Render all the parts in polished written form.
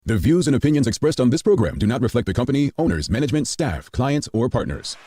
The views and opinions expressed on this program do not reflect the company, owners, management, staff, clients, or partners.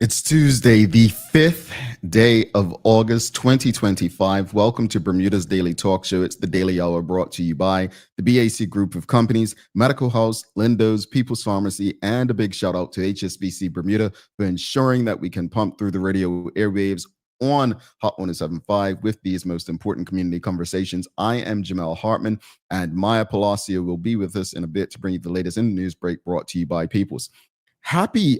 It's Tuesday, the 5th day of August, 2025. Welcome to Bermuda's Daily Talk Show. It's the Daily Hour brought to you by the BAC Group of Companies, Medical House, Lindo's, People's Pharmacy, and a big shout out to HSBC Bermuda for ensuring that we can pump through the radio airwaves on Hot 107.5 with these most important community conversations. I am Jamel Hartman, and Maya Palacio will be with us in a bit to bring you the latest in the news break brought to you by People's. Happy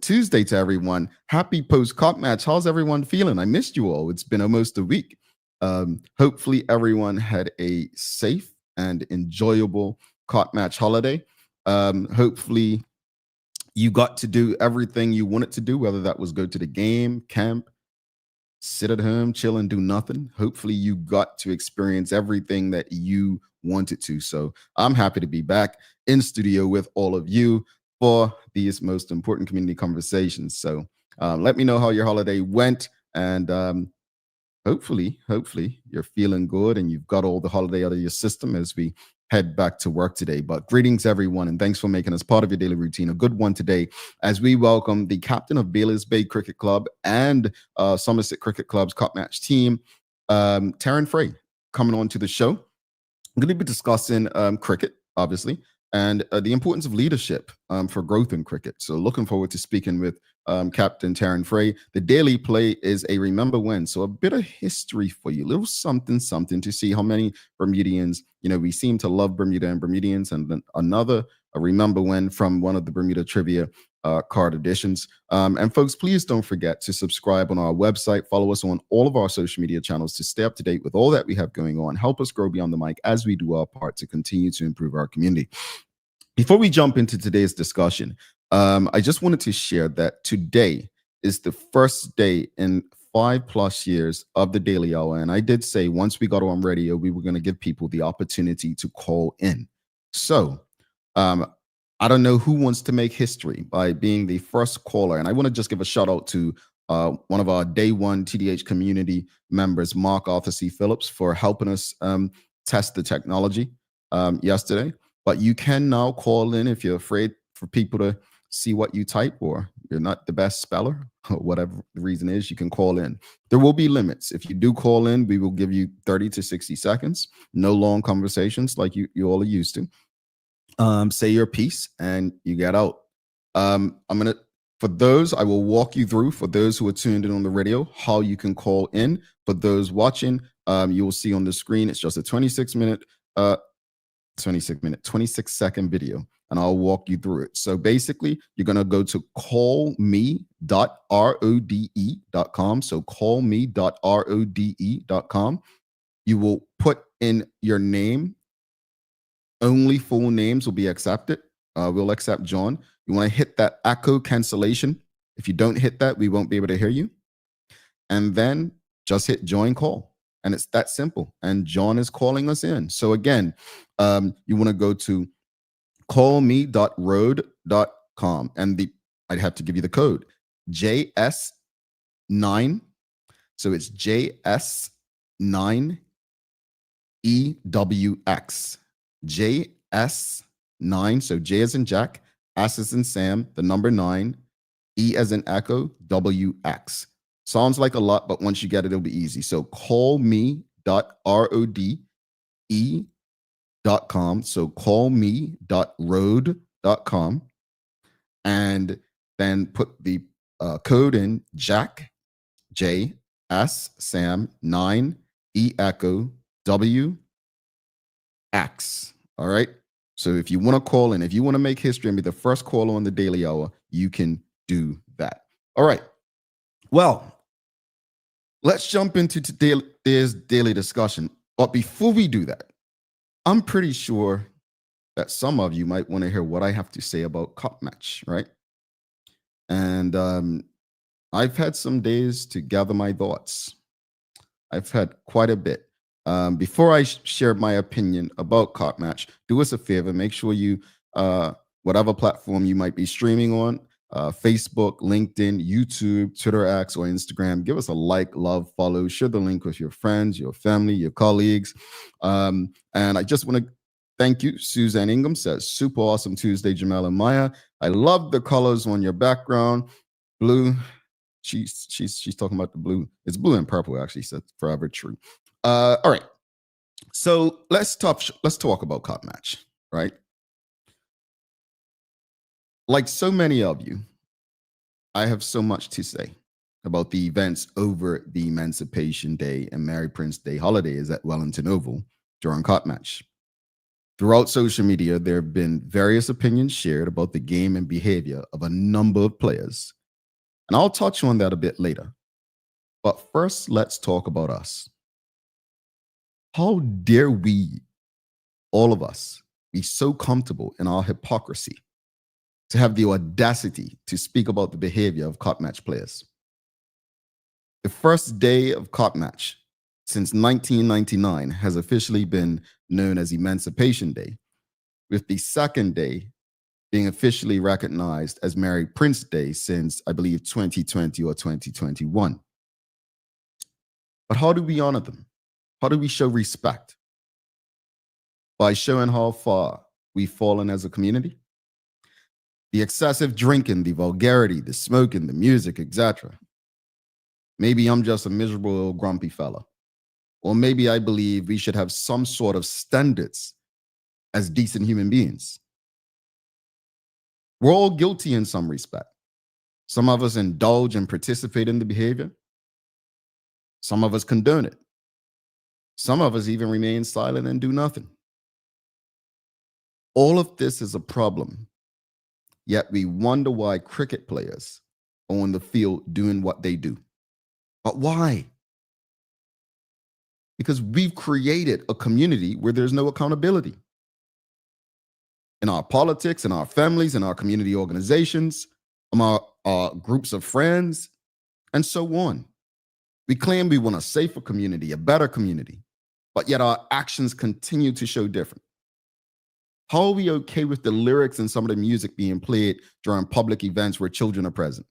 Tuesday to everyone. Happy post-cop match. How's everyone feeling? I missed you all. It's been almost a week. Hopefully everyone had a safe and enjoyable cop match holiday. Hopefully you got to do everything you wanted to do, whether that was go to the game, camp, sit at home, chill and do nothing. Hopefully you got to experience everything that you wanted to. So I'm happy to be back in studio with all of you for these most important community conversations. So let me know how your holiday went, and hopefully you're feeling good and you've got all the holiday out of your system as we head back to work today. But greetings everyone, and thanks for making us part of your daily routine. A good one today as we welcome the captain of Baylor's Bay Cricket Club and Somerset Cricket Club's cup match team, Terryn Fray, coming on to the show. I'm going to be discussing cricket, obviously, and the importance of leadership for growth in cricket. So looking forward to speaking with Captain Taran Fray. The daily play is a remember when. So a bit of history for you, a little something to see how many Bermudians, we seem to love Bermuda and Bermudians, and then another a remember when from one of the Bermuda trivia card editions. And folks, please don't forget to subscribe on our website. Follow us on all of our social media channels to stay up to date with all that we have going on. Help us grow beyond the mic as we do our part to continue to improve our community. Before we jump into today's discussion, I just wanted to share that today is the first day in 5+ years of the Daily Hour. And I did say once we got on radio, we were going to give people the opportunity to call in. So I don't know who wants to make history by being the first caller. And I want to just give a shout out to one of our day one TDH community members, Mark Arthur C. Phillips, for helping us test the technology yesterday. But you can now call in if you're afraid for people to see what you type, or you're not the best speller, or whatever the reason is, you can call in. There will be limits. If you do call in, we will give you 30 to 60 seconds. No long conversations like you all are used to. Say your piece and you get out. For those, I will walk you through, for those who are tuned in on the radio, how you can call in. For those watching, you will see on the screen, it's just a 26-second video, and I'll walk you through it. So basically, you're going to go to callme.rode.com. So callme.rode.com. You will put in your name. Only full names will be accepted. We'll accept John. You want to hit that echo cancellation. If you don't hit that, we won't be able to hear you. And then just hit join call. And it's that simple. And John is calling us in. So again, you want to go to callme.rode.com. And I'd have to give you the code. JS9. So it's JS9EWX. JS9. So J as in Jack, S as in Sam, the number 9, E as in Echo, WX. Sounds like a lot, but once you get it, it'll be easy. So callme.rode So callme.road.com, and then put the code in Jack, J, S, Sam, 9, E, Echo, W, X. All right. So if you want to call in, if you want to make history and be the first caller on the Daily Hour, you can do that. All right. Well, let's jump into today's daily discussion. But before we do that, I'm pretty sure that some of you might want to hear what I have to say about Cup Match, right? And I've had some days to gather my thoughts. I've had quite a bit. Before I share my opinion about Cup Match, do us a favor, make sure you, whatever platform you might be streaming on, Facebook, LinkedIn, YouTube, Twitter X, or Instagram, give us a like, love, follow, share the link with your friends, your family, your colleagues. And I just want to thank you. Suzanne Ingham says, super awesome Tuesday, Jamel and Maya. I love the colors on your background. Blue. She's talking about the blue. It's blue and purple, actually, said forever true. All right. So let's talk about Cup Match, right? Like so many of you, I have so much to say about the events over the Emancipation Day and Mary Prince Day holidays at Wellington Oval during Cup Match. Throughout social media, there have been various opinions shared about the game and behavior of a number of players. And I'll touch on that a bit later. But first, let's talk about us. How dare we, all of us, be so comfortable in our hypocrisy to have the audacity to speak about the behavior of Cup Match players? The first day of Cup Match since 1999 has officially been known as Emancipation Day, with the second day being officially recognized as Mary Prince Day since, I believe, 2020 or 2021. But how do we honor them? How do we show respect? By showing how far we've fallen as a community? The excessive drinking, the vulgarity, the smoking, the music, etc. Maybe I'm just a miserable old grumpy fella. Or maybe I believe we should have some sort of standards as decent human beings. We're all guilty in some respect. Some of us indulge and participate in the behavior. Some of us condone it. Some of us even remain silent and do nothing. All of this is a problem. Yet we wonder why cricket players are on the field doing what they do. But why? Because we've created a community where there's no accountability. In our politics, in our families, in our community organizations, among our groups of friends, and so on. We claim we want a safer community, a better community, but yet our actions continue to show different. How are we okay with the lyrics and some of the music being played during public events where children are present?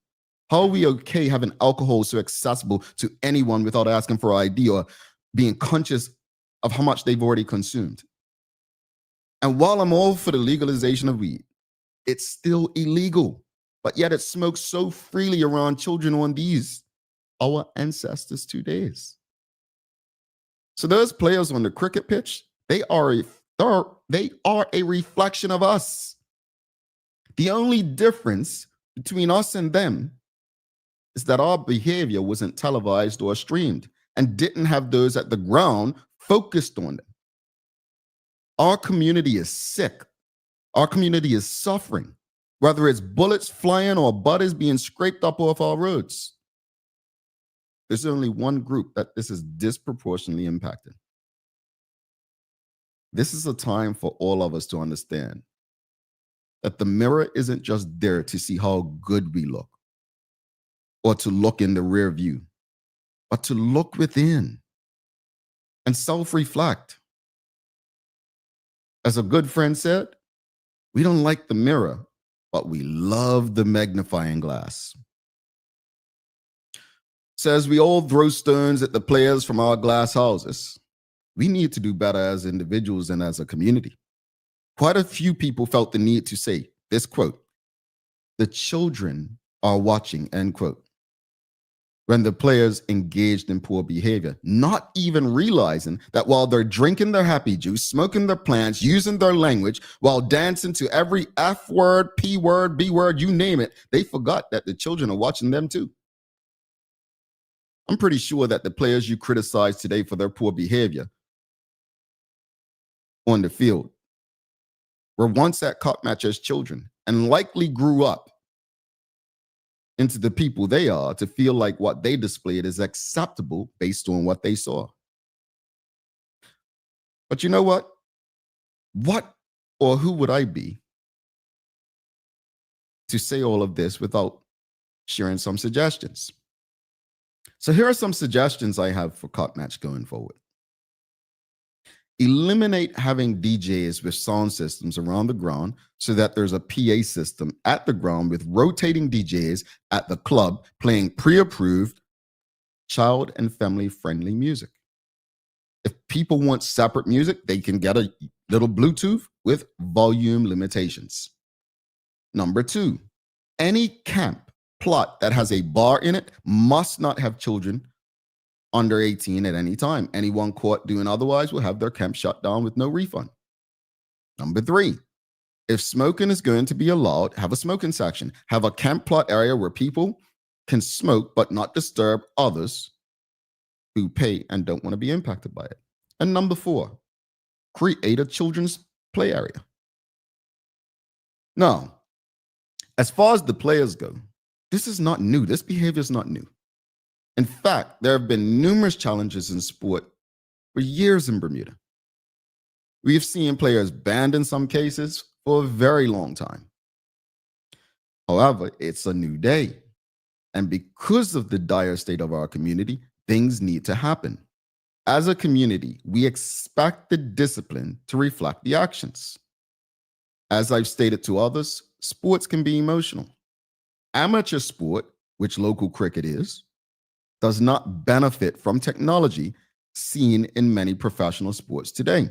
How are we okay having alcohol so accessible to anyone without asking for ID or being conscious of how much they've already consumed? And while I'm all for the legalization of weed, it's still illegal, but yet it smokes so freely around children on these, our ancestors' 2 days. So those players on the cricket pitch, they are a reflection of us. The only difference between us and them is that our behavior wasn't televised or streamed and didn't have those at the ground focused on them. Our community is sick. Our community is suffering, whether it's bullets flying or butters being scraped up off our roads. There's only one group that this is disproportionately impacted. This is a time for all of us to understand that the mirror isn't just there to see how good we look or to look in the rear view, but to look within and self-reflect. As a good friend said, we don't like the mirror, but we love the magnifying glass. Says we all throw stones at the players from our glass houses. We need to do better as individuals and as a community. Quite a few people felt the need to say this quote, "The children are watching," end quote. when the players engaged in poor behavior, not even realizing that while they're drinking their happy juice, smoking their plants, using their language, while dancing to every F word, P word, B word, you name it, they forgot that the children are watching them too. I'm pretty sure that the players you criticize today for their poor behavior on the field were once at cup match as children and likely grew up into the people they are to feel like what they displayed is acceptable based on what they saw. But you know what? What or who would I be to say all of this without sharing some suggestions? So here are some suggestions I have for cup match going forward. Eliminate having DJs with sound systems around the ground so that there's a PA system at the ground with rotating DJs at the club playing pre-approved child and family friendly music. If people want separate music, they can get a little Bluetooth with volume limitations. Number 2, any camp plot that has a bar in it must not have children under 18 at any time. Anyone caught doing otherwise will have their camp shut down with no refund. Number 3, if smoking is going to be allowed, have a smoking section. Have a camp plot area where people can smoke but not disturb others who pay and don't want to be impacted by it. And number 4, create a children's play area. Now, as far as the players go, this is not new. This behavior is not new. In fact, there have been numerous challenges in sport for years in Bermuda. We have seen players banned in some cases for a very long time. However, it's a new day. And because of the dire state of our community, things need to happen. As a community, we expect the discipline to reflect the actions. As I've stated to others, sports can be emotional. Amateur sport, which local cricket is, does not benefit from technology seen in many professional sports today.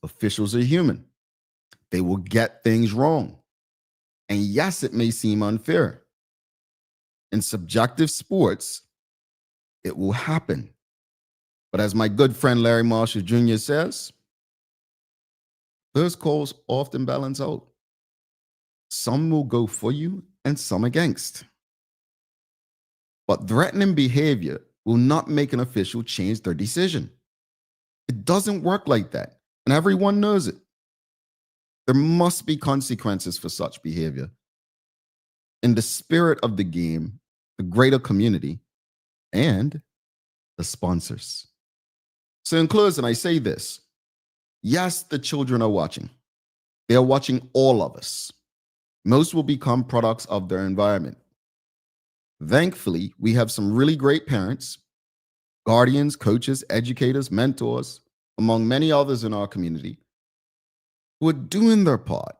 Officials are human. They will get things wrong. And yes, it may seem unfair. In subjective sports, it will happen. But as my good friend Larry Marshall Jr. says, those calls often balance out. Some will go for you and some against. But threatening behavior will not make an official change their decision. It doesn't work like that, and everyone knows it. There must be consequences for such behavior. In the spirit of the game, the greater community, and the sponsors. So in closing, I say this. Yes, the children are watching. They are watching all of us. Most will become products of their environment. Thankfully, we have some really great parents, guardians, coaches, educators, mentors, among many others in our community, who are doing their part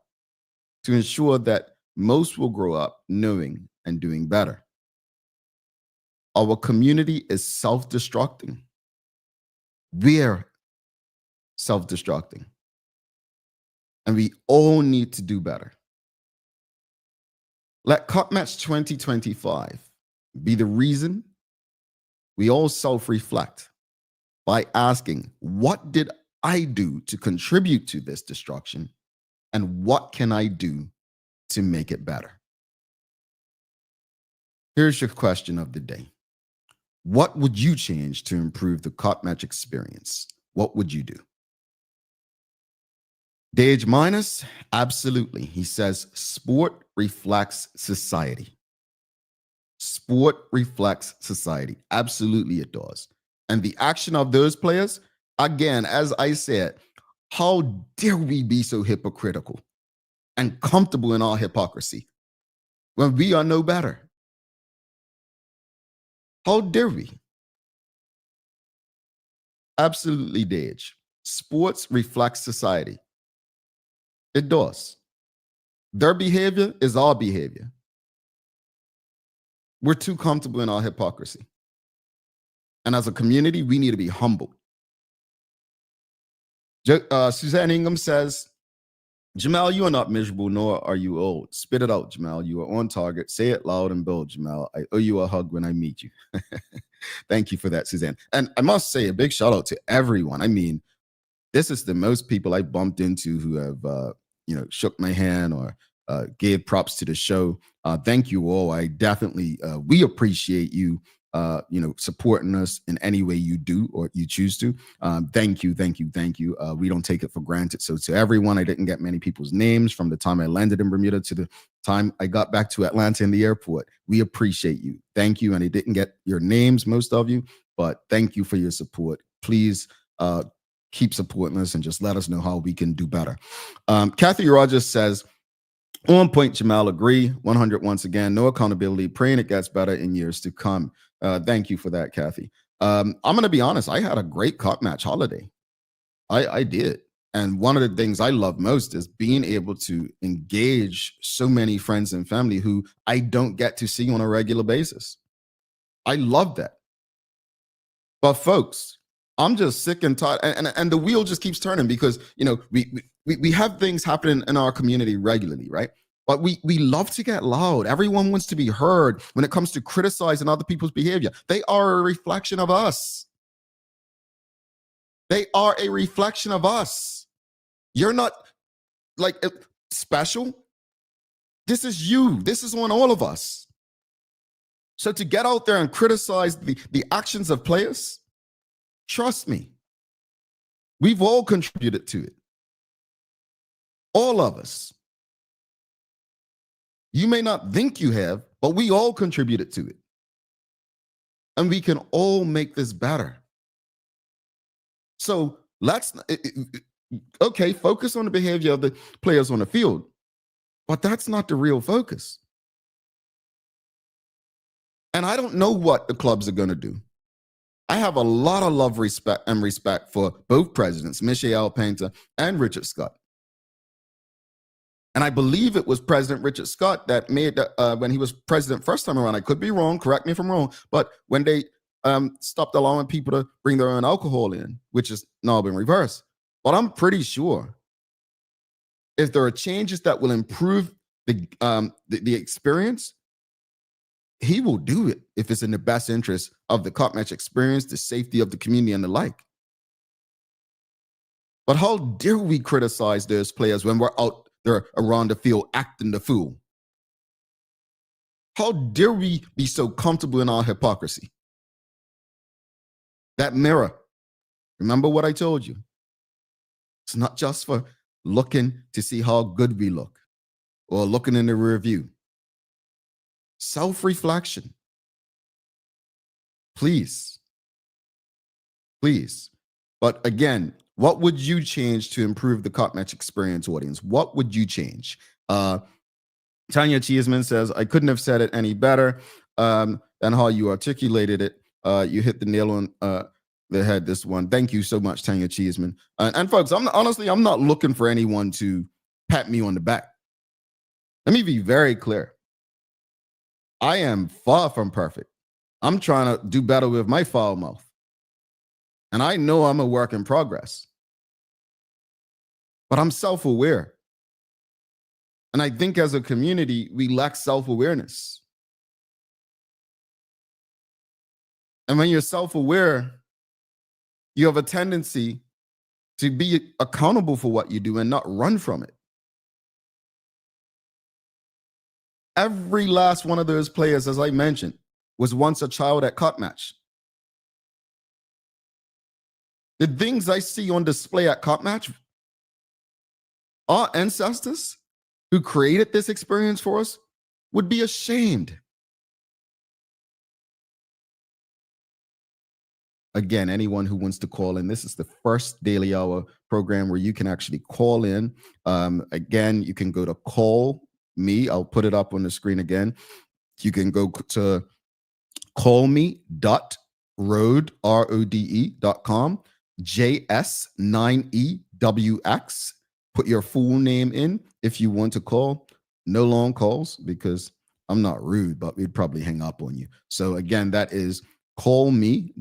to ensure that most will grow up knowing and doing better. Our community is self-destructing. We're self-destructing. And we all need to do better. Let Cup Match 2025 be the reason we all self-reflect by asking, what did I do to contribute to this destruction? And what can I do to make it better? Here's your question of the day. What would you change to improve the Cup Match experience? What would you do? Dage Minus, absolutely. He says, sport reflects society. Sport reflects society. Absolutely it does. And the action of those players, again, as I said, how dare we be so hypocritical and comfortable in our hypocrisy when we are no better? How dare we? Absolutely, Dage. Sports reflects society. It does. Their behavior is our behavior. We're too comfortable in our hypocrisy. And as a community, we need to be humbled. Suzanne Ingham says, Jamal, you are not miserable, nor are you old. Spit it out, Jamal. You are on target. Say it loud and bold, Jamal. I owe you a hug when I meet you. Thank you for that, Suzanne. And I must say a big shout out to everyone. I mean, this is the most people I bumped into who have, shook my hand or gave props to the show. Thank you all. I definitely, we appreciate you, supporting us in any way you do or you choose to. Thank you. We don't take it for granted. So to everyone, I didn't get many people's names from the time I landed in Bermuda to the time I got back to Atlanta in the airport. We appreciate you. Thank you. And I didn't get your names, most of you, but thank you for your support. Please, keep supporting us and just let us know how we can do better. Kathy Rogers says, on point, Jamal, agree. 100 once again. No accountability. Praying it gets better in years to come. Thank you for that, Kathy. I'm going to be honest. I had a great cup match holiday. I did. And one of the things I love most is being able to engage so many friends and family who I don't get to see on a regular basis. I love that. But folks, I'm just sick and tired, and the wheel just keeps turning because we have things happening in our community regularly, right? But we love to get loud. Everyone wants to be heard when it comes to criticizing other people's behavior. They are a reflection of us. They are a reflection of us. You're not like special. This is you. This is on all of us. So to get out there and criticize the actions of players, trust me, we've all contributed to it. All of us. You may not think you have, but we all contributed to it. And we can all make this better. So let's, focus on the behavior of the players on the field, but that's not the real focus. And I don't know what the clubs are going to do. I have a lot of love, respect for both presidents, Michelle Painter and Richard Scott. And I believe it was President Richard Scott that made, when he was president first time around, I could be wrong, correct me if I'm wrong, but when they stopped allowing people to bring their own alcohol in, which has now been reversed. But I'm pretty sure if there are changes that will improve the experience, he will do it if it's in the best interest of the cup match experience, the safety of the community, and the like. But how dare we criticize those players when we're out there around the field acting the fool? How dare we be so comfortable in our hypocrisy? That mirror, remember what I told you. It's not just for looking to see how good we look or looking in the rear view. Self-reflection. Please. But again, what would you change to improve the cup match experience, audience? What would you change? Tanya Cheeseman says, I couldn't have said it any better than how you articulated it. You hit the nail on the head, this one. Thank you so much, Tanya Cheeseman. And folks, I'm not looking for anyone to pat me on the back. Let me be very clear. I am far from perfect. I'm trying to do better with my foul mouth. And I know I'm a work in progress. But I'm self-aware. And I think as a community, we lack self-awareness. And when you're self-aware, you have a tendency to be accountable for what you do and not run from it. Every last one of those players, as I mentioned, was once a child at cup match. The things I see on display at cup match, our ancestors who created this experience for us would be ashamed. Again, anyone who wants to call in, this is the first daily hour program where you can actually call in. Again, you can go to Call Me. I'll put it up on the screen again. You can go to callme.rode.com, JS9EWX. Put your full name in if you want to call. No long calls because I'm not rude, but we'd probably hang up on you. So again, that is callme.rode.com,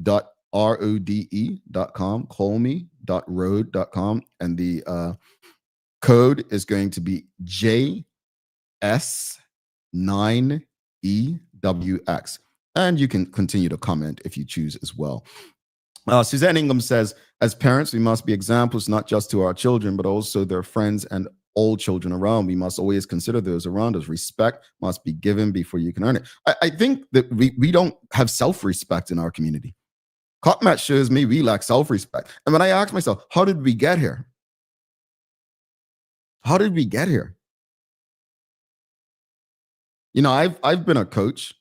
callme.rode.com, and the code is going to be JS9EWX. And you can continue to comment if you choose as well. Suzanne Ingham says, as parents, we must be examples not just to our children, but also their friends and all children around. We must always consider those around us. Respect must be given before you can earn it. I think that we don't have self-respect in our community. Cotmatch shows me we lack self-respect. And when I ask myself, how did we get here? How did we get here? You know, I've been a coach.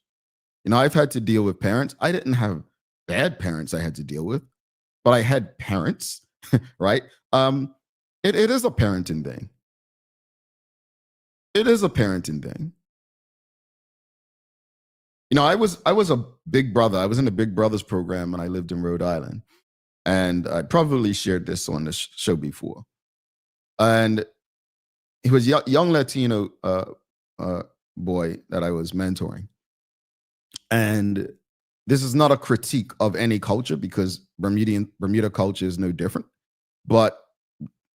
You know, I've had to deal with parents. I didn't have bad parents I had to deal with, but I had parents, right? It is a parenting thing. It is a parenting thing. You know, I was a big brother. I was in the Big Brothers program when I lived in Rhode Island. And I probably shared this on the show before. And he was a young Latino boy that I was mentoring. And this is not a critique of any culture because Bermuda culture is no different. But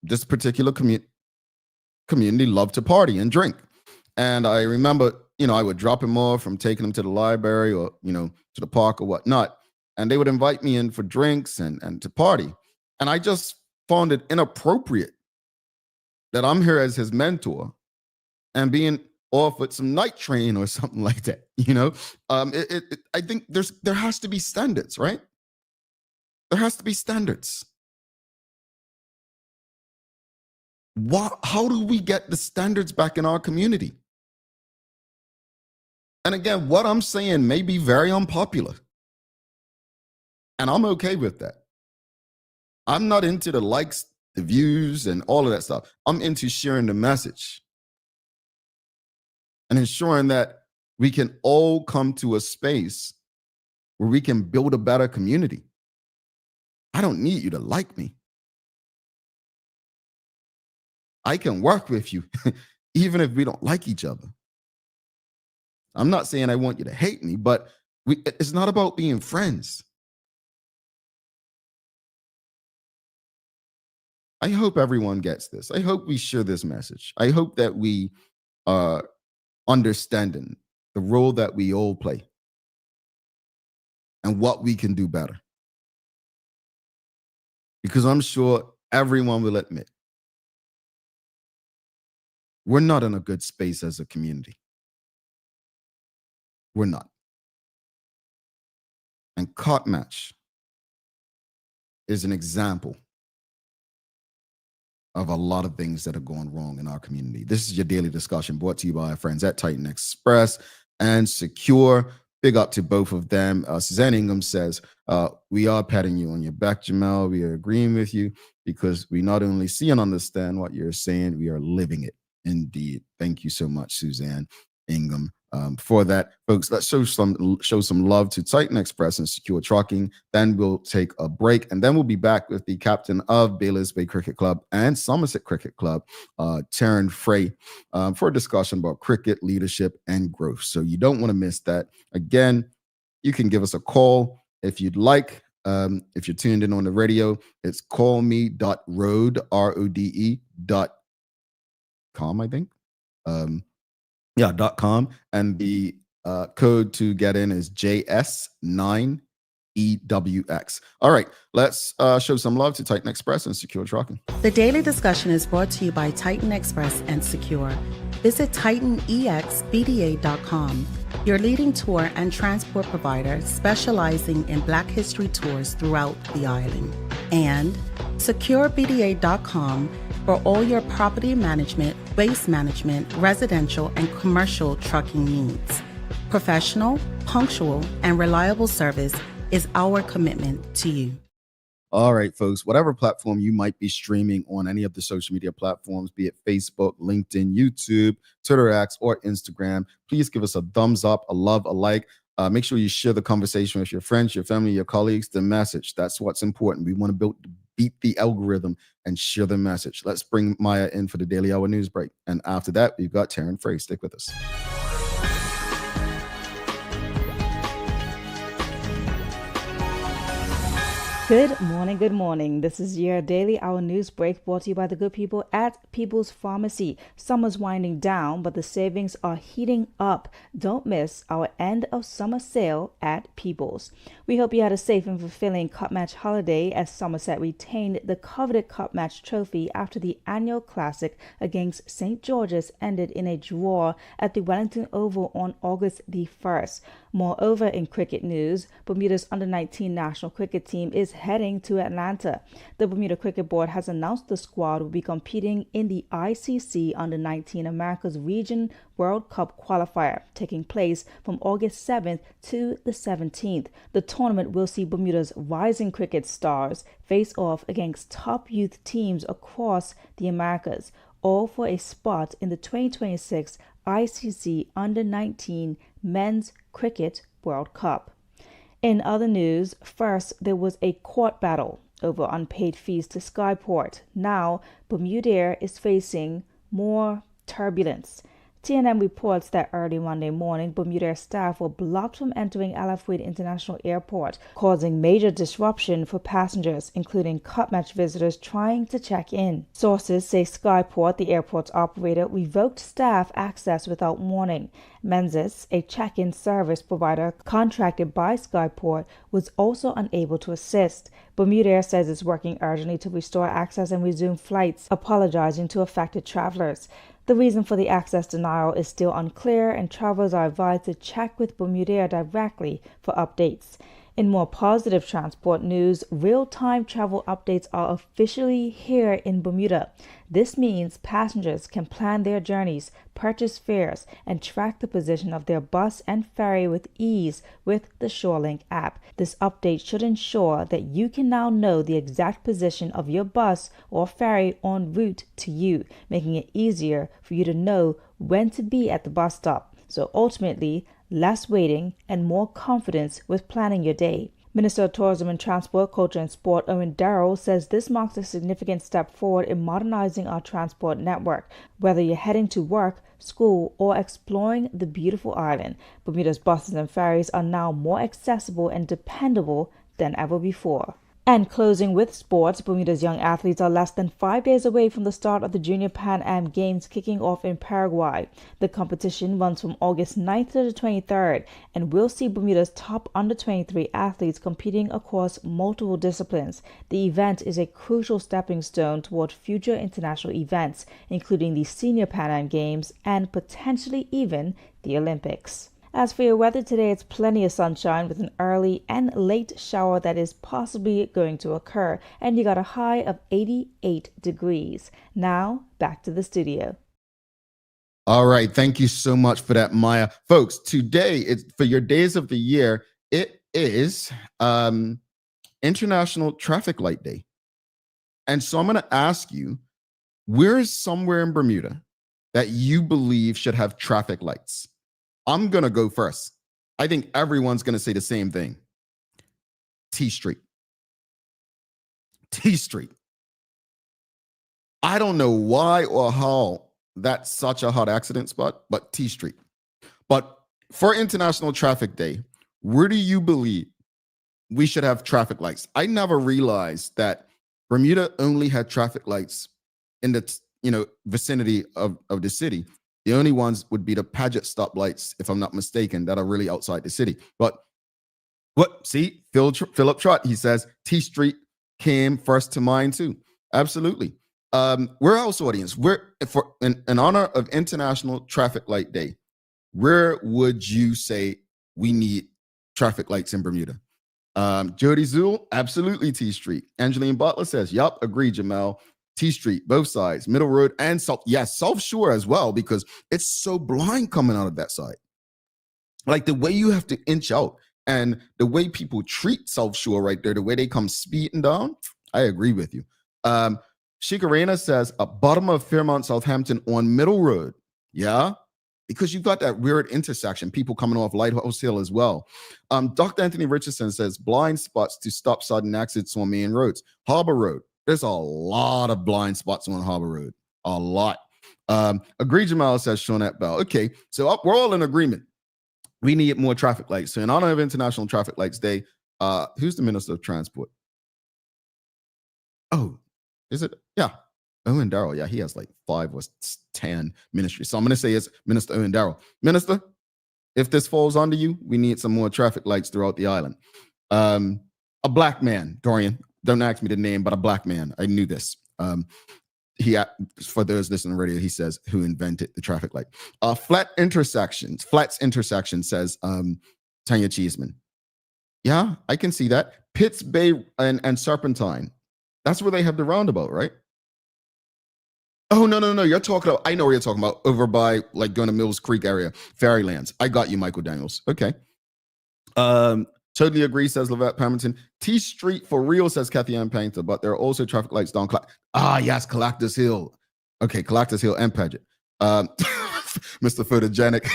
this particular community loved to party and drink. And I remember, you know, I would drop him off from taking him to the library or, you know, to the park or whatnot. And they would invite me in for drinks and to party. And I just found it inappropriate that I'm here as his mentor and being offered some night train or something like that. You know, I think there has to be standards, right? There has to be standards. How do we get the standards back in our community? And again, what I'm saying may be very unpopular. And I'm okay with that. I'm not into the likes, the views, and all of that stuff. I'm into sharing the message and ensuring that we can all come to a space where we can build a better community. I don't need you to like me. I can work with you even if we don't like each other. I'm not saying I want you to hate me, but it's not about being friends. I hope everyone gets this. I hope we share this message. I hope that we are understanding the role that we all play and what we can do better. Because I'm sure everyone will admit we're not in a good space as a community. We're not. And Cotmatch is an example of a lot of things that are going wrong in our community. This is your daily discussion brought to you by our friends at Titan Express and Secure. Big up to both of them. Suzanne Ingham says, we are patting you on your back, Jamal. We are agreeing with you because we not only see and understand what you're saying, we are living it. Indeed. Thank you so much, Suzanne Ingham. For that, folks, let's show some love to Titan Express and Secure Trucking. Then we'll take a break, and then we'll be back with the captain of Baylor's Bay Cricket Club and Somerset Cricket Club, Terryn Fray, for a discussion about cricket, leadership, and growth. So you don't want to miss that. Again, you can give us a call if you'd like. If you're tuned in on the radio, it's callme.rode, RODE.com, I think. .com, and the code to get in is JS9EWX. All right, let's show some love to Titan Express and Secure Trucking. The daily discussion is brought to you by Titan Express and Secure. Visit TitanEXBDA.com, your leading tour and transport provider specializing in Black History tours throughout the island. And SecureBDA.com for all your property management, waste management, residential, and commercial trucking needs. Professional, punctual, and reliable service is our commitment to you. All right, folks, whatever platform you might be streaming on, any of the social media platforms, be it Facebook, LinkedIn, YouTube, Twitter X, or Instagram, please give us a thumbs up, a love, a like. Make sure you share the conversation with your friends, your family, your colleagues, the message. That's what's important. We want to beat the algorithm and share the message. Let's bring Maya in for the Daily Hour news break. And after that, we've got Terryn Fray. Stick with us. Good morning, good morning. This is your daily hour news break brought to you by the good people at People's Pharmacy. Summer's winding down, but the savings are heating up. Don't miss our end of summer sale at People's. We hope you had a safe and fulfilling Cup Match holiday as Somerset retained the coveted Cup Match trophy after the annual classic against St. George's ended in a draw at the Wellington Oval on August the 1st. Moreover, in cricket news, Bermuda's under-19 national cricket team is heading to Atlanta. The Bermuda Cricket Board has announced the squad will be competing in the ICC Under-19 America's Region World Cup qualifier, taking place from August 7th to the 17th. The tournament will see Bermuda's rising cricket stars face off against top youth teams across the Americas, all for a spot in the 2026 ICC Under-19 Men's Cricket World Cup. In other news, first there was a court battle over unpaid fees to Skyport. Now, Bermuda is facing more turbulence. TNM reports that early Monday morning, Bermuda staff were blocked from entering Alafweed International Airport, causing major disruption for passengers, including Cup Match visitors trying to check in. Sources say Skyport, the airport's operator, revoked staff access without warning. Menzies, a check-in service provider contracted by Skyport, was also unable to assist. Bermuda says it's working urgently to restore access and resume flights, apologizing to affected travelers. The reason for the access denial is still unclear, and travelers are advised to check with Bermuda directly for updates. In more positive transport news, real-time travel updates are officially here in Bermuda. This means passengers can plan their journeys, purchase fares, and track the position of their bus and ferry with ease with the ShoreLink app. This update should ensure that you can now know the exact position of your bus or ferry en route to you, making it easier for you to know when to be at the bus stop. So ultimately, less waiting and more confidence with planning your day. Minister of Tourism and Transport, Culture and Sport Owen Darrell says this marks a significant step forward in modernizing our transport network. Whether you're heading to work, school, or exploring the beautiful island, Bermuda's buses and ferries are now more accessible and dependable than ever before. And closing with sports, Bermuda's young athletes are less than 5 days away from the start of the Junior Pan Am Games kicking off in Paraguay. The competition runs from August 9th to the 23rd and will see Bermuda's top under-23 athletes competing across multiple disciplines. The event is a crucial stepping stone toward future international events, including the Senior Pan Am Games and potentially even the Olympics. As for your weather today, it's plenty of sunshine with an early and late shower that is possibly going to occur, and you got a high of 88 degrees. Now, back to the studio. All right. Thank you so much for that, Maya. Folks, today, it's for your days of the year, it is International Traffic Light Day. And so I'm going to ask you, where is somewhere in Bermuda that you believe should have traffic lights? I'm going to go first. I think everyone's going to say the same thing. T Street. T Street. I don't know why or how that's such a hot accident spot, but T Street. But for International Traffic Day, where do you believe we should have traffic lights? I never realized that Bermuda only had traffic lights in the vicinity of the city. The only ones would be the Paget stoplights, if I'm not mistaken, that are really outside the city. But see, Philip Trott, he says T Street came first to mind too. Absolutely. Where else, audience? In honor of International Traffic Light Day, where would you say we need traffic lights in Bermuda? Jody Zool, absolutely T Street. Angeline Butler says, yup, agree, Jamel. T Street, both sides, Middle Road and South. Yes, South Shore as well, because it's so blind coming out of that side. Like the way you have to inch out and the way people treat South Shore right there, the way they come speeding down, I agree with you. Shikarena says, bottom of Fairmont, Southampton on Middle Road. Yeah, because you've got that weird intersection, people coming off Lighthouse Hill as well. Dr. Anthony Richardson says, blind spots to stop sudden accidents on main roads. Harbor Road. There's a lot of blind spots on Harbor Road. A lot. Agree, Jamal, says Shawnette Bell. Okay, so we're all in agreement. We need more traffic lights. So in honor of International Traffic Lights Day, who's the Minister of Transport? Oh, is it? Yeah. Owen Darrell. Yeah, he has like 5 or 10 ministries. So I'm going to say it's Minister Owen Darrell. Minister, if this falls under you, we need some more traffic lights throughout the island. A black man, Dorian, don't ask me the name, but a black man. I knew this. For those listening to the radio, he says, who invented the traffic light? Flats intersection says Tanya Cheeseman. Yeah, I can see that. Pitts Bay and Serpentine. That's where they have the roundabout, right? Oh, no. You're talking about, I know where you're talking about, over by like going to Mills Creek area, Fairylands. I got you, Michael Daniels. Okay. Totally agree, says Levette Pemberton. T Street for real, says Kathy Ann Painter, but there are also traffic lights down. Yes, Collectors Hill. Okay, Collectors Hill and Paget. Mr. Photogenic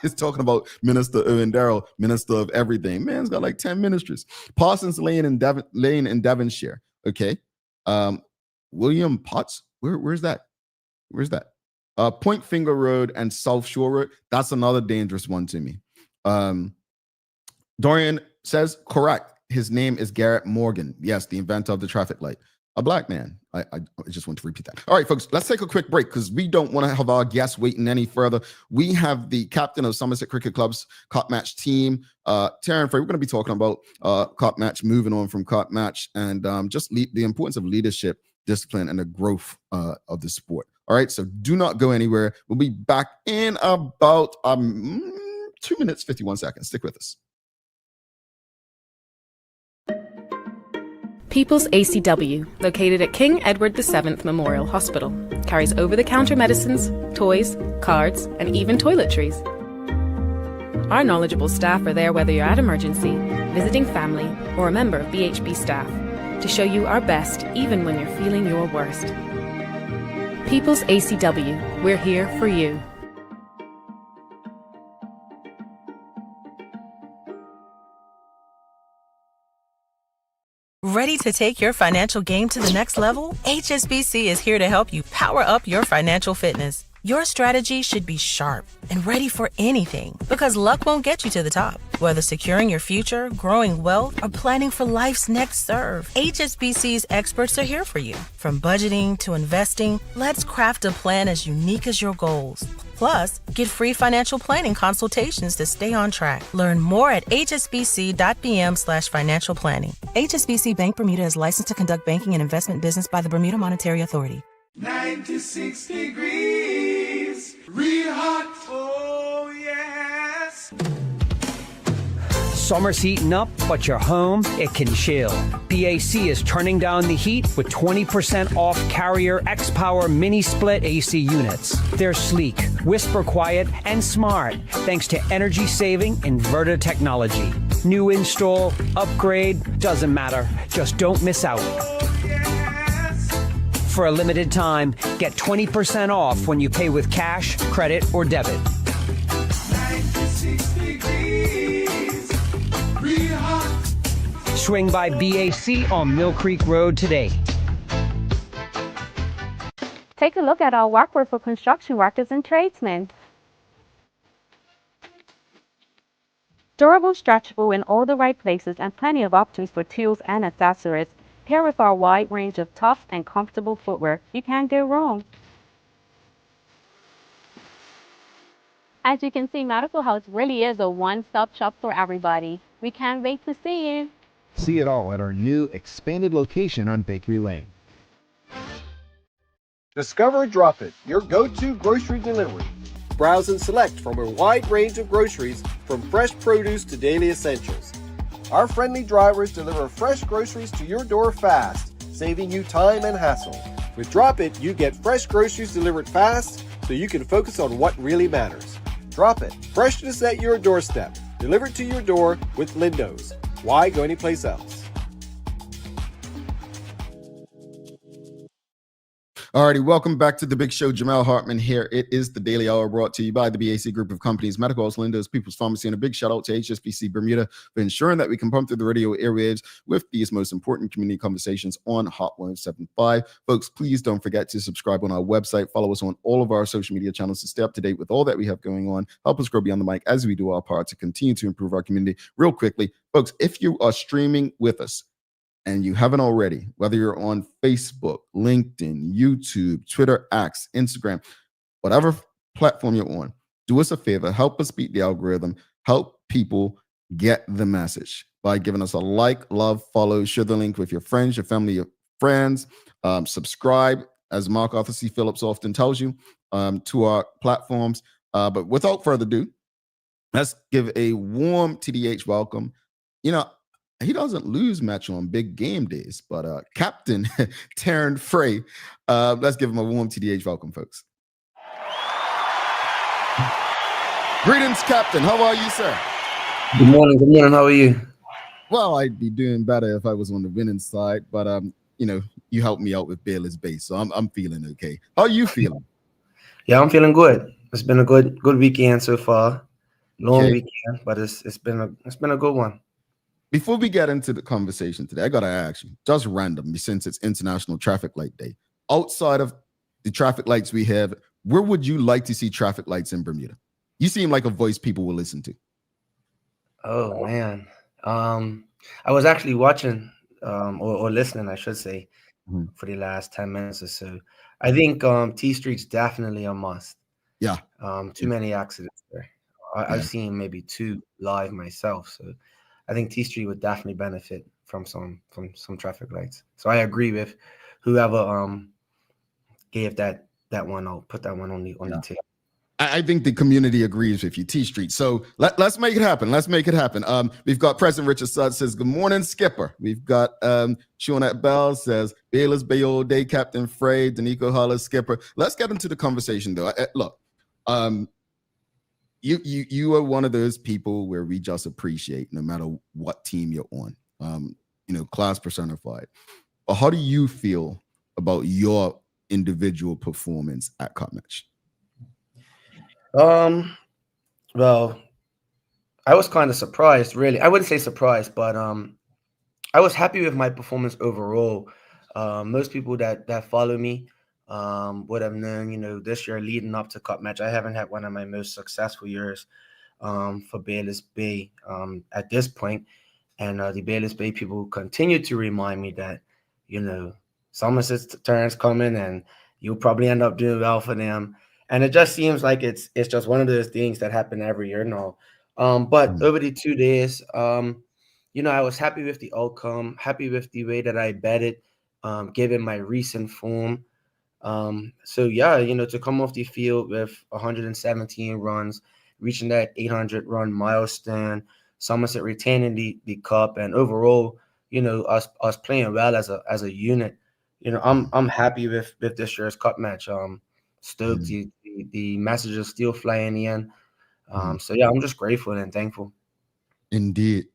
is talking about Minister Owen Darrell, Minister of Everything. Man's got like 10 ministries. Parsons Lane in Devonshire. Okay. William Potts. Where's that? Point Finger Road and South Shore Road. That's another dangerous one to me. Dorian says, correct. His name is Garrett Morgan. Yes, the inventor of the traffic light. A black man. I just want to repeat that. All right, folks, let's take a quick break because we don't want to have our guests waiting any further. We have the captain of Somerset Cricket Club's Cup Match team, Terryn Fray. We're going to be talking about Cup Match, moving on from Cup Match, and just the importance of leadership, discipline, and the growth of the sport. All right, so do not go anywhere. We'll be back in about 2 minutes, 51 seconds. Stick with us. People's ACW, located at King Edward VII Memorial Hospital, carries over-the-counter medicines, toys, cards, and even toiletries. Our knowledgeable staff are there whether you're at emergency, visiting family, or a member of BHB staff, to show you our best even when you're feeling your worst. People's ACW, we're here for you. Ready to take your financial game to the next level? HSBC is here to help you power up your financial fitness. Your strategy should be sharp and ready for anything because luck won't get you to the top. Whether securing your future, growing wealth, or planning for life's next serve, HSBC's experts are here for you. From budgeting to investing, let's craft a plan as unique as your goals. Plus, get free financial planning consultations to stay on track. Learn more at hsbc.bm/financial planning. HSBC Bank Bermuda is licensed to conduct banking and investment business by the Bermuda Monetary Authority. 96 degrees, real hot, oh yes. Summer's heating up, but your home, it can chill. BAC is turning down the heat with 20% off Carrier X-Power mini split AC units. They're sleek, whisper quiet, and smart thanks to energy-saving inverter technology. New install, upgrade, doesn't matter. Just don't miss out. For a limited time, get 20% off when you pay with cash, credit, or debit. 96 degrees, real hot. Swing by BAC on Mill Creek Road today. Take a look at our workwear for construction workers and tradesmen. Durable, stretchable in all the right places and plenty of options for tools and accessories. Pair with our wide range of tough and comfortable footwear, you can't go wrong. As you can see, Medical House really is a one-stop shop for everybody. We can't wait to see you. See it all at our new expanded location on Bakery Lane. Discover Drop It, your go-to grocery delivery. Browse and select from a wide range of groceries, from fresh produce to daily essentials. Our friendly drivers deliver fresh groceries to your door fast, saving you time and hassle. With Drop It, you get fresh groceries delivered fast so you can focus on what really matters. Drop It, freshness at your doorstep, delivered to your door with Lindo's. Why go anyplace else? Alrighty, welcome back to the big show. Jamal Hartman here. It is the Daily Hour brought to you by the BAC Group of Companies, Medical House, Linda's, People's Pharmacy, and a big shout out to HSBC Bermuda for ensuring that we can pump through the radio airwaves with these most important community conversations on Hot 107.5. Folks, please don't forget to subscribe on our website. Follow us on all of our social media channels to stay up to date with all that we have going on. Help us grow beyond the mic as we do our part to continue to improve our community. Real quickly, folks, if you are streaming with us, and you haven't already, whether you're on Facebook, LinkedIn, YouTube, Twitter, X, Instagram, whatever platform you're on, do us a favor, help us beat the algorithm, help people get the message by giving us a like, love, follow, share the link with your friends, your family, your friends, subscribe, as Mark Arthur C. Phillips often tells you, to our platforms. But without further ado, let's give a warm TDH welcome. You know, he doesn't lose much on big game days, but Captain Terryn Fray, let's give him a warm TDH welcome, folks. Greetings, Captain. How are you, sir? Good morning. Good morning. How are you? Well, I'd be doing better if I was on the winning side, but you know, you helped me out with Baylor's base, so I'm feeling okay. How are you feeling? Yeah, I'm feeling good. It's been a good weekend so far. Long weekend, but it's been a good one. Before we get into the conversation today, I gotta ask you, just random, since it's International Traffic Light Day. Outside of the traffic lights we have, where would you like to see traffic lights in Bermuda? You seem like a voice people will listen to. Oh man, I was actually watching or listening, I should say, for the last 10 minutes or so. I think T Street's definitely a must. Yeah. Too many accidents there. I've seen maybe 2 live myself, so I think T Street would definitely benefit from some traffic lights. So I agree with whoever gave that one. I'll put that one on the table. I think the community agrees with you, T Street. So let's make it happen. Let's make it happen. We've got President Richard Sutton says, good morning, Skipper. We've got Shawnette Bell says, Baylor's Bay all day, Captain Fray, Danico Hollis, Skipper. Let's get into the conversation, though. Look, you are one of those people where we just appreciate no matter what team you're on, you know, class personified. But how do you feel about your individual performance at Cup Match? Well, I was kind of surprised, really. I wouldn't say surprised, but I was happy with my performance overall. Most people that follow me would have known, you know, this year leading up to Cup Match, I haven't had one of my most successful years for Baylor's Bay at this point. And the Baylor's Bay people continue to remind me that, you know, Somerset's turn's coming and you'll probably end up doing well for them. And it just seems like it's just one of those things that happen every year now. But over the 2 days, you know, I was happy with the outcome, happy with the way that I betted, given my recent form. So yeah, you know, to come off the field with 117 runs, reaching that 800 run milestone, Somerset retaining the cup, and overall, you know, us playing well as a unit. You know, I'm happy with this year's Cup Match. Stoked, the messages still flying in. So yeah, I'm just grateful and thankful. Indeed.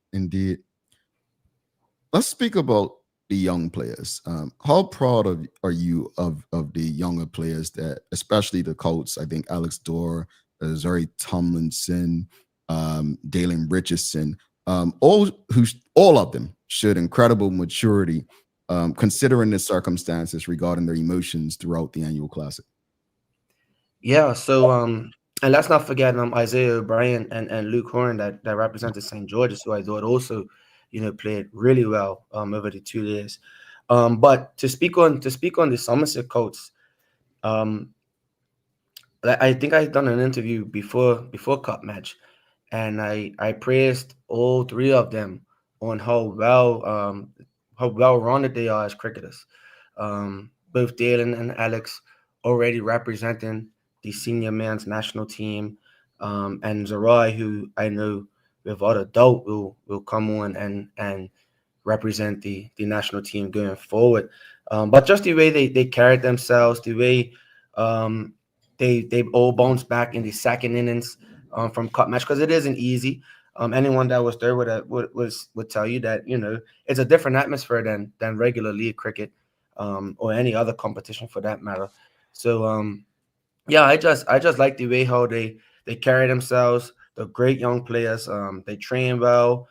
Let's speak about the young players. How proud are you of the younger players, that especially the Colts? I think Alex Dorr, Zuri Tomlinson, Dalen Richardson, all of them showed incredible maturity, considering the circumstances regarding their emotions throughout the annual classic. Yeah, so and let's not forget Isaiah O'Brien and Luke Horn that represented St. George's, who I thought also, you know, played really well over the 2 days. But to speak on the Somerset Colts, I think I had done an interview before Cup Match, and I praised all 3 of them on how well-rounded they are as cricketers. Both Dalen and Alex already representing the senior men's national team, and Zarai, who I know without a doubt will come on and represent the national team going forward. But just the way they carried themselves, the way they all bounced back in the second innings from Cup Match, because it isn't easy. Anyone that was there would tell you that, you know, it's a different atmosphere than regular league cricket, or any other competition for that matter. So yeah, I just like the way how they carry themselves. They're great young players. They train well.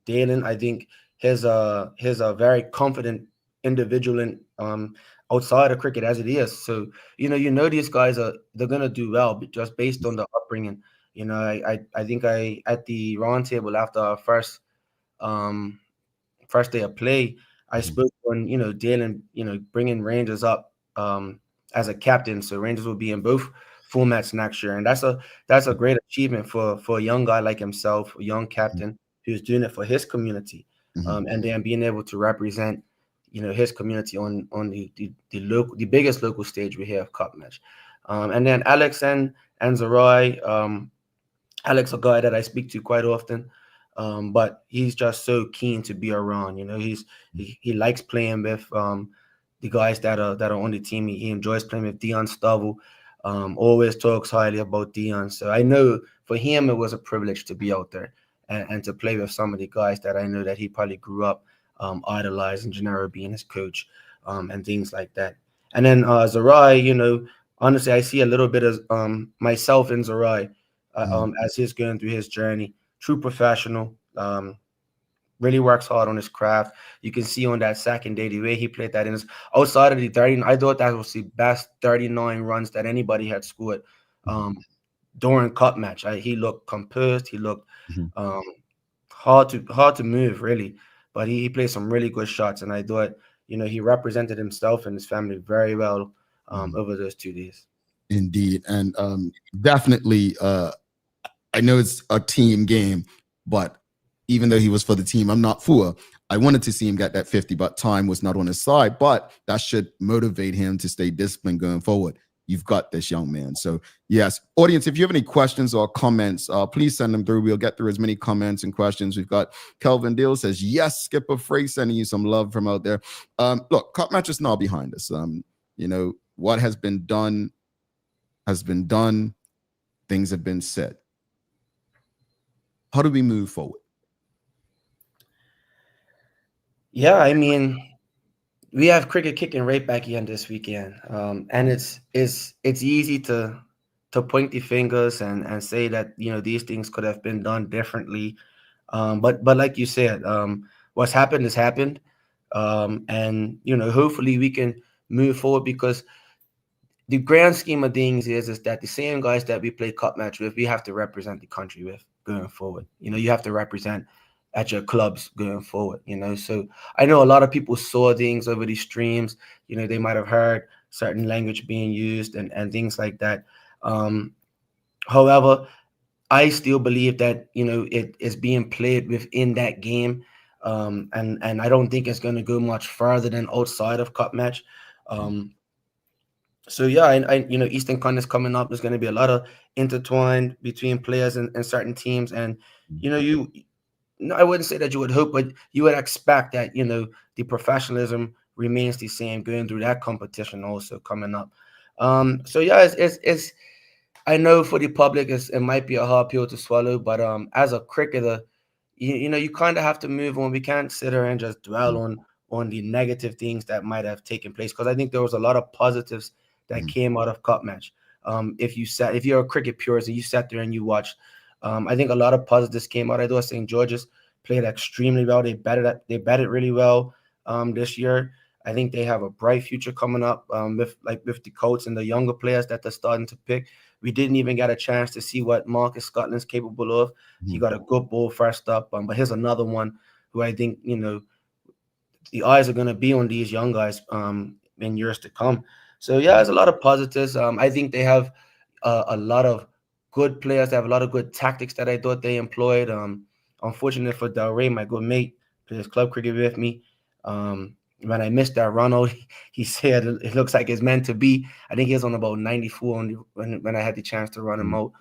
Dalen, I think he's a very confident individual in outside of cricket as it is. So you know these guys they're gonna do well, but just based on the upbringing. You know, I think at the round table after our first first day of play, I spoke on, Dalen, bringing Rangers up as a captain. So Rangers will be in both formats next year. And that's a great achievement for a young guy like himself, a young captain who's doing it for his community. And then being able to represent, his community on the biggest local stage we have Cup match. And then Alex and Zarai, Alex, a guy that I speak to quite often, but he's just so keen to be around. He likes playing with the guys that are on the team. He enjoys playing with Dion Stovall. Always talks highly about Dion. So I know for him it was a privilege to be out there and to play with some of the guys that I know that he probably grew up idolizing, Gennaro being his coach, and things like that. And then Zarai, honestly, I see a little bit of myself in Zarai as he's going through his journey. True professional, really works hard on his craft. You can see on that second day the way he played that in his, outside of the 30. I thought that was the best 39 runs that anybody had scored during Cup match. He looked composed. He looked hard to move, really. But he played some really good shots, and I thought, he represented himself and his family very well over those 2 days. Indeed. And definitely, I know it's a team game, but even though he was for the team, I'm not for. I wanted to see him get that 50, but time was not on his side. But that should motivate him to stay disciplined going forward. You've got this young man. So yes, audience, if you have any questions or comments, please send them through. We'll get through as many comments and questions. We've got Kelvin Deal says, yes, Skipper Fray, sending you some love from out there. Look, Cup match is now behind us. What has been done has been done. Things have been said. How do we move forward? Yeah, I mean, we have cricket kicking right back again this weekend, and it's easy to point the fingers and say that these things could have been done differently, but like you said, what's happened has happened, and hopefully we can move forward, because the grand scheme of things is that the same guys that we play Cup match with, we have to represent the country with going forward. You have to represent at your clubs going forward, So I know a lot of people saw things over the streams, they might have heard certain language being used and things like that. However, I still believe that, it is being played within that game. And I don't think it's going to go much further than outside of Cup match. So yeah, I Eastern Con is coming up. There's going to be a lot of intertwined between players and certain teams. And, I wouldn't say that you would hope, but you would expect that, the professionalism remains the same going through that competition also coming up. So yeah, it's I know for the public, it might be a hard pill to swallow, but as a cricketer, you kind of have to move on. We can't sit here and just dwell on the negative things that might have taken place, because I think there was a lot of positives that came out of Cup match. If you're a cricket purist and you sat there and you watched, I think a lot of positives came out. I thought St. George's played extremely well. They batted really well this year. I think they have a bright future coming up with the coach and the younger players that they're starting to pick. We didn't even get a chance to see what Marcus Scotland's capable of. He got a good ball first up, but here's another one who I think the eyes are going to be on these young guys in years to come. So yeah, there's a lot of positives. I think they have a lot of good players. They have a lot of good tactics that I thought they employed. Unfortunately for Del Rey, my good mate, plays club cricket with me. When I missed that run out, he said it looks like it's meant to be. I think he was on about 94 when I had the chance to run him out.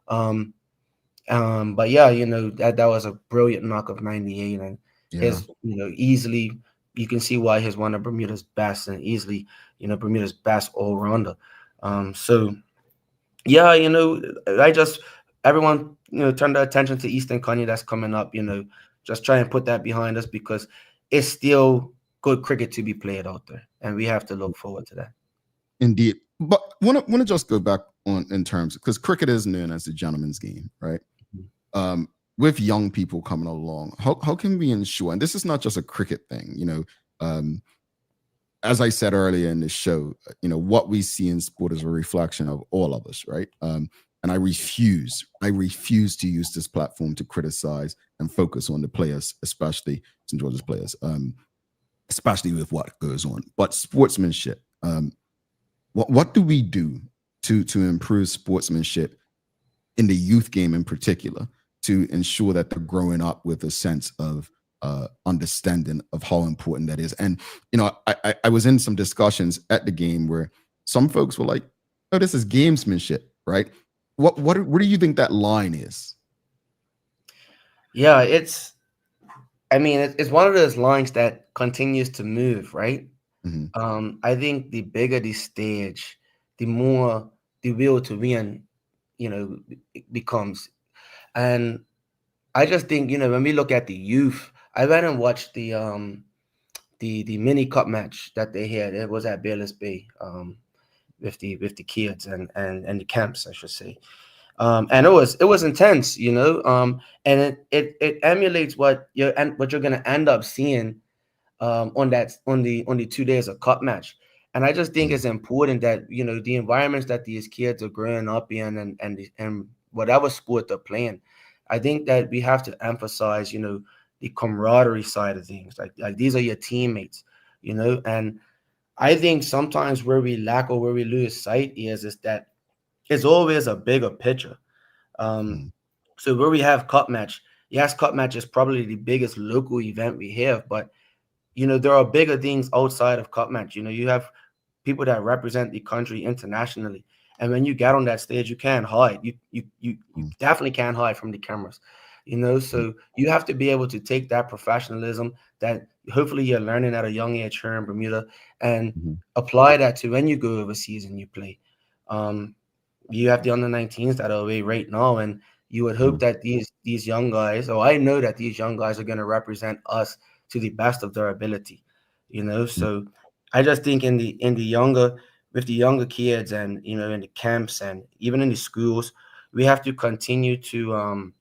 But yeah, that was a brilliant knock of 98, and his easily, you can see why he's one of Bermuda's best, and easily Bermuda's best all rounder. So yeah, everyone turn their attention to Eastern Kanye that's coming up. Just try and put that behind us, because it's still good cricket to be played out there, and we have to look forward to that. Indeed. But want to just go back on in terms, because cricket is known as a gentleman's game, right? With young people coming along, how can we ensure, and this is not just a cricket thing, as I said earlier in the show, what we see in sport is a reflection of all of us, right? And I refuse to use this platform to criticize and focus on the players, especially St. George's players, especially with what goes on. But sportsmanship, what do we do to improve sportsmanship in the youth game in particular, to ensure that they're growing up with a sense of understanding of how important that is? And, you know, I was in some discussions at the game where some folks were like, oh, this is gamesmanship, right? What do you think that line is? Yeah, it's one of those lines that continues to move, right? Mm-hmm. I think the bigger the stage, the more the will to win, it becomes. And I just think, when we look at the youth, I went and watched the mini cup match that they had. It was at Bayless Bay, with the kids and the camps, I should say. And it was intense, and it emulates what you're gonna end up seeing on the 2 days of cup match. And I just think it's important that the environments that these kids are growing up in and whatever sport they're playing, I think that we have to emphasize the camaraderie side of things. Like these are your teammates, and I think sometimes where we lack or where we lose sight is that it's always a bigger picture. So where we have cup match, yes, cup match is probably the biggest local event we have, but there are bigger things outside of cup match. You have people that represent the country internationally, and when you get on that stage, you can't hide. You definitely can't hide from the cameras. So you have to be able to take that professionalism that hopefully you're learning at a young age here in Bermuda and apply that to when you go overseas and you play. You have the under-19s that are away right now, and you would hope that these young guys, or I know that these young guys are going to represent us to the best of their ability. So I just think with the younger kids and in the camps and even in the schools, we have to continue to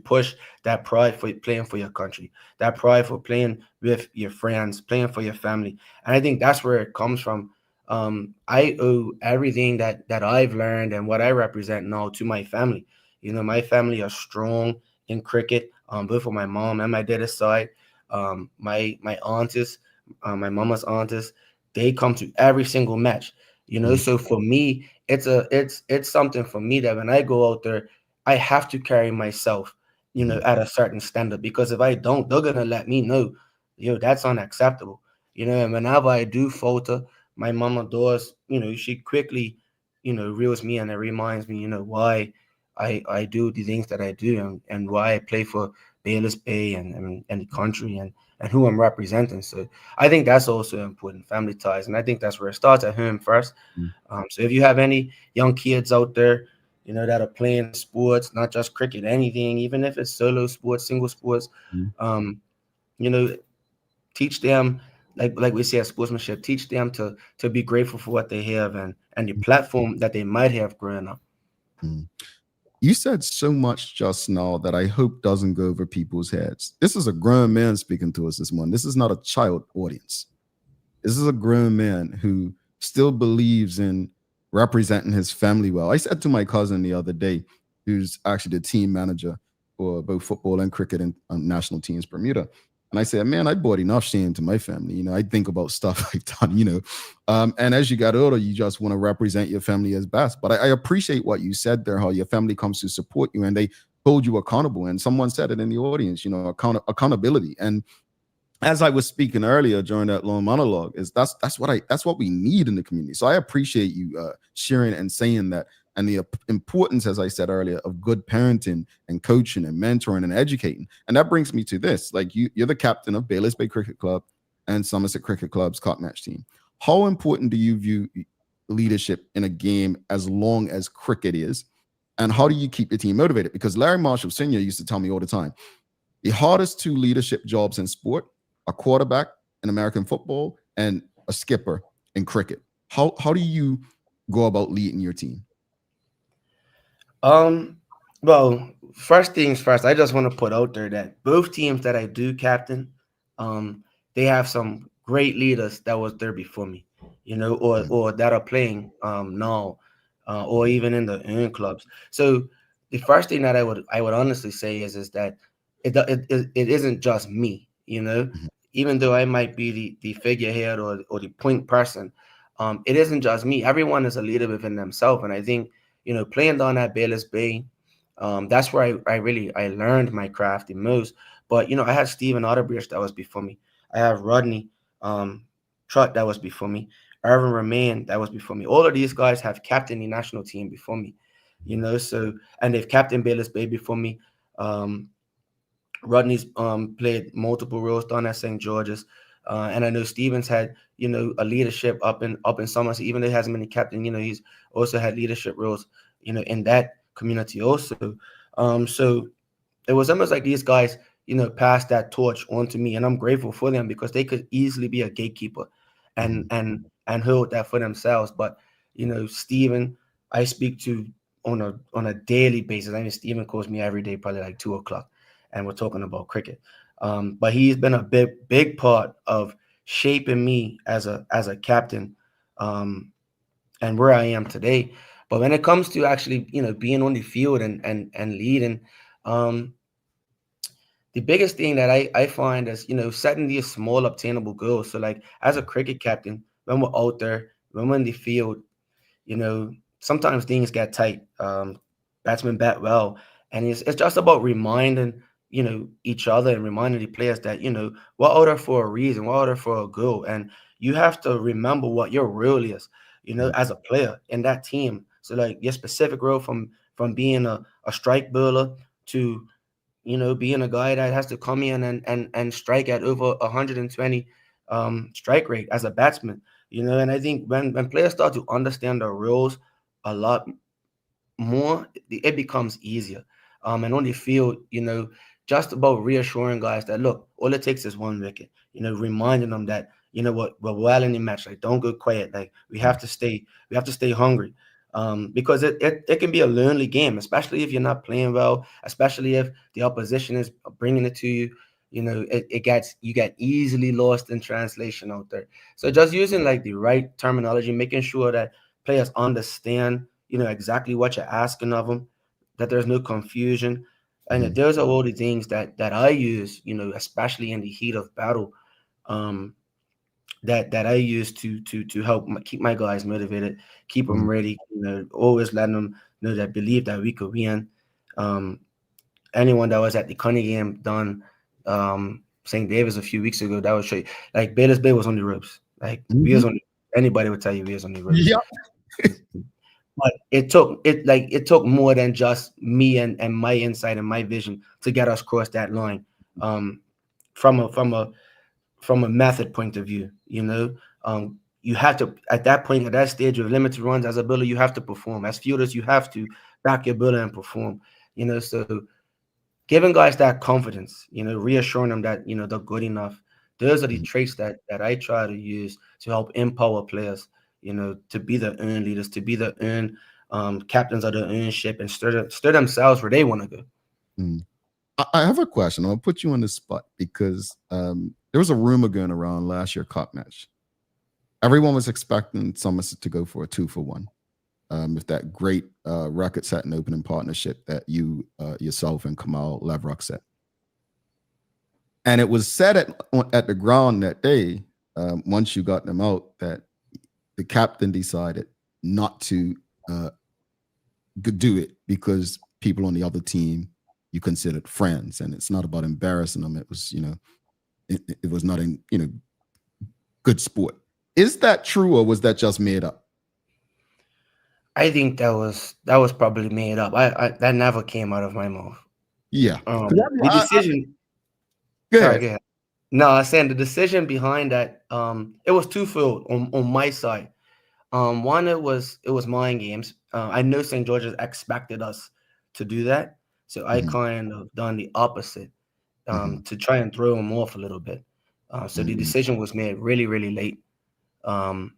push that pride for playing for your country, that pride for playing with your friends, playing for your family. And I think that's where it comes from. I owe everything that I've learned and what I represent now to my family. My family are strong in cricket, both on my mom and my dad's side. My aunties, my mama's aunties, they come to every single match. So for me, it's something for me that when I go out there, I have to carry myself, at a certain standard, because if I don't, they're gonna let me know, that's unacceptable. And whenever I do falter, my mama does, she quickly, reels me and it reminds me, why I do the things that I do and why I play for Bayless Bay and the country and who I'm representing. So I think that's also important, family ties. And I think that's where it starts, at home first. So if you have any young kids out there, that are playing sports, not just cricket, anything, even if it's solo sports, single sports, teach them, like we say, sportsmanship, teach them to be grateful for what they have and the platform that they might have growing up. You said so much just now that I hope doesn't go over people's heads. This is a grown man speaking to us this morning. This is not a child audience. This is a grown man who still believes in representing his family well. I said to my cousin the other day, who's actually the team manager for both football and cricket and national teams Bermuda, and I said, man, I brought enough shame to my family. I think about stuff I've done, and as you got older, you just want to represent your family as best. But I appreciate what you said there, how your family comes to support you and they hold you accountable. And someone said it in the audience, accountability. And as I was speaking earlier during that long monologue, that's what we need in the community. So I appreciate you sharing and saying that, and the importance, as I said earlier, of good parenting and coaching and mentoring and educating. And that brings me to this: like you're the captain of Bayless Bay Cricket Club and Somerset Cricket Club's cup match team. How important do you view leadership in a game as long as cricket is, and how do you keep your team motivated? Because Larry Marshall Sr. used to tell me all the time, the hardest two leadership jobs in sport: a quarterback in American football and a skipper in cricket. How do you go about leading your team? Well, first things first, I just want to put out there that both teams that I do captain, they have some great leaders that was there before me, or that are playing now. or even in the earn clubs. So the first thing that I would honestly say is that it isn't just me, even though I might be the figurehead or the point person. It isn't just me. Everyone is a leader within themselves, and I think playing down at Bayless Bay, that's where I learned my craft the most. But I had Steven Otterbridge that was before me. I have Rodney Trott that was before me. Irvin Remain that was before me. All of these guys have captained the national team before me, So and they've captained Bayless Bay before me. Rodney's played multiple roles down at St. George's, and I know Stevens had a leadership up in Somerset. Even though he hasn't been a captain, he's also had leadership roles in that community also. So it was almost like these guys passed that torch on to me, and I'm grateful for them because they could easily be a gatekeeper and hold that for themselves. But Steven, I speak to on a daily basis. I mean, Steven calls me every day, probably like 2 o'clock, and we're talking about cricket. But he's been a big part of shaping me as a captain, and where I am today. But when it comes to actually being on the field and leading, the biggest thing that I find is setting these small obtainable goals. So like as a cricket captain, when we're out there, when we're in the field, sometimes things get tight. Batsmen bat well, and it's just about reminding each other and reminding the players that we're out there for a reason, we're out there for a goal, and you have to remember what your role is, as a player in that team. So like your specific role from being a strike bowler to being a guy that has to come in and strike at over 120 strike rate as a batsman. And I think when players start to understand their roles a lot more, it becomes easier. And on the field, just about reassuring guys that look, all it takes is one wicket. Reminding them that what we're well in the match. Like, don't go quiet. Like, we have to stay hungry. Because it can be a lonely game, especially if you're not playing well, especially if the opposition is bringing it to you. You get easily lost in translation out there. So just using like the right terminology, making sure that players understand, exactly what you're asking of them, that there's no confusion. And those are all the things that I use, especially in the heat of battle, that I use to help keep my guys motivated, keep them ready, always letting them know that believe that we could win. Anyone that was at the Connie game done St. David's a few weeks ago, that would show you, like, Bayless Bay was on the ropes. Like, we was on, anybody would tell you we was on the ropes. Yeah. But it took more than just me and my insight and my vision to get us across that line. From a method point of view, you have to, at that point, at that stage of limited runs as a bowler, you have to perform. As fielders, you have to back your bowler and perform. So giving guys that confidence, reassuring them that they're good enough. Those are the traits that I try to use to help empower players. To be their own leaders, to be their own captains of their own ship, and stir themselves where they want to go. I have a question. I'll put you on the spot because there was a rumor going around last year cup match. Everyone was expecting Somerset to go for a 2-for-1 with that great record-setting opening partnership that you yourself and Kamal Lavrock set. And it was said at the ground that day, once you got them out, that the captain decided not to do it because people on the other team you considered friends, and it's not about embarrassing them. It was, it was not in, good sport. Is that true, or was that just made up? I think that was probably made up. I that never came out of my mouth. Yeah. The decision. Go ahead. Sorry, go ahead. No, I was saying the decision behind that, it was twofold on my side. One, it was mind games. I know St. George's expected us to do that, so I kind of done the opposite to try and throw them off a little bit. So the decision was made really, really late, almost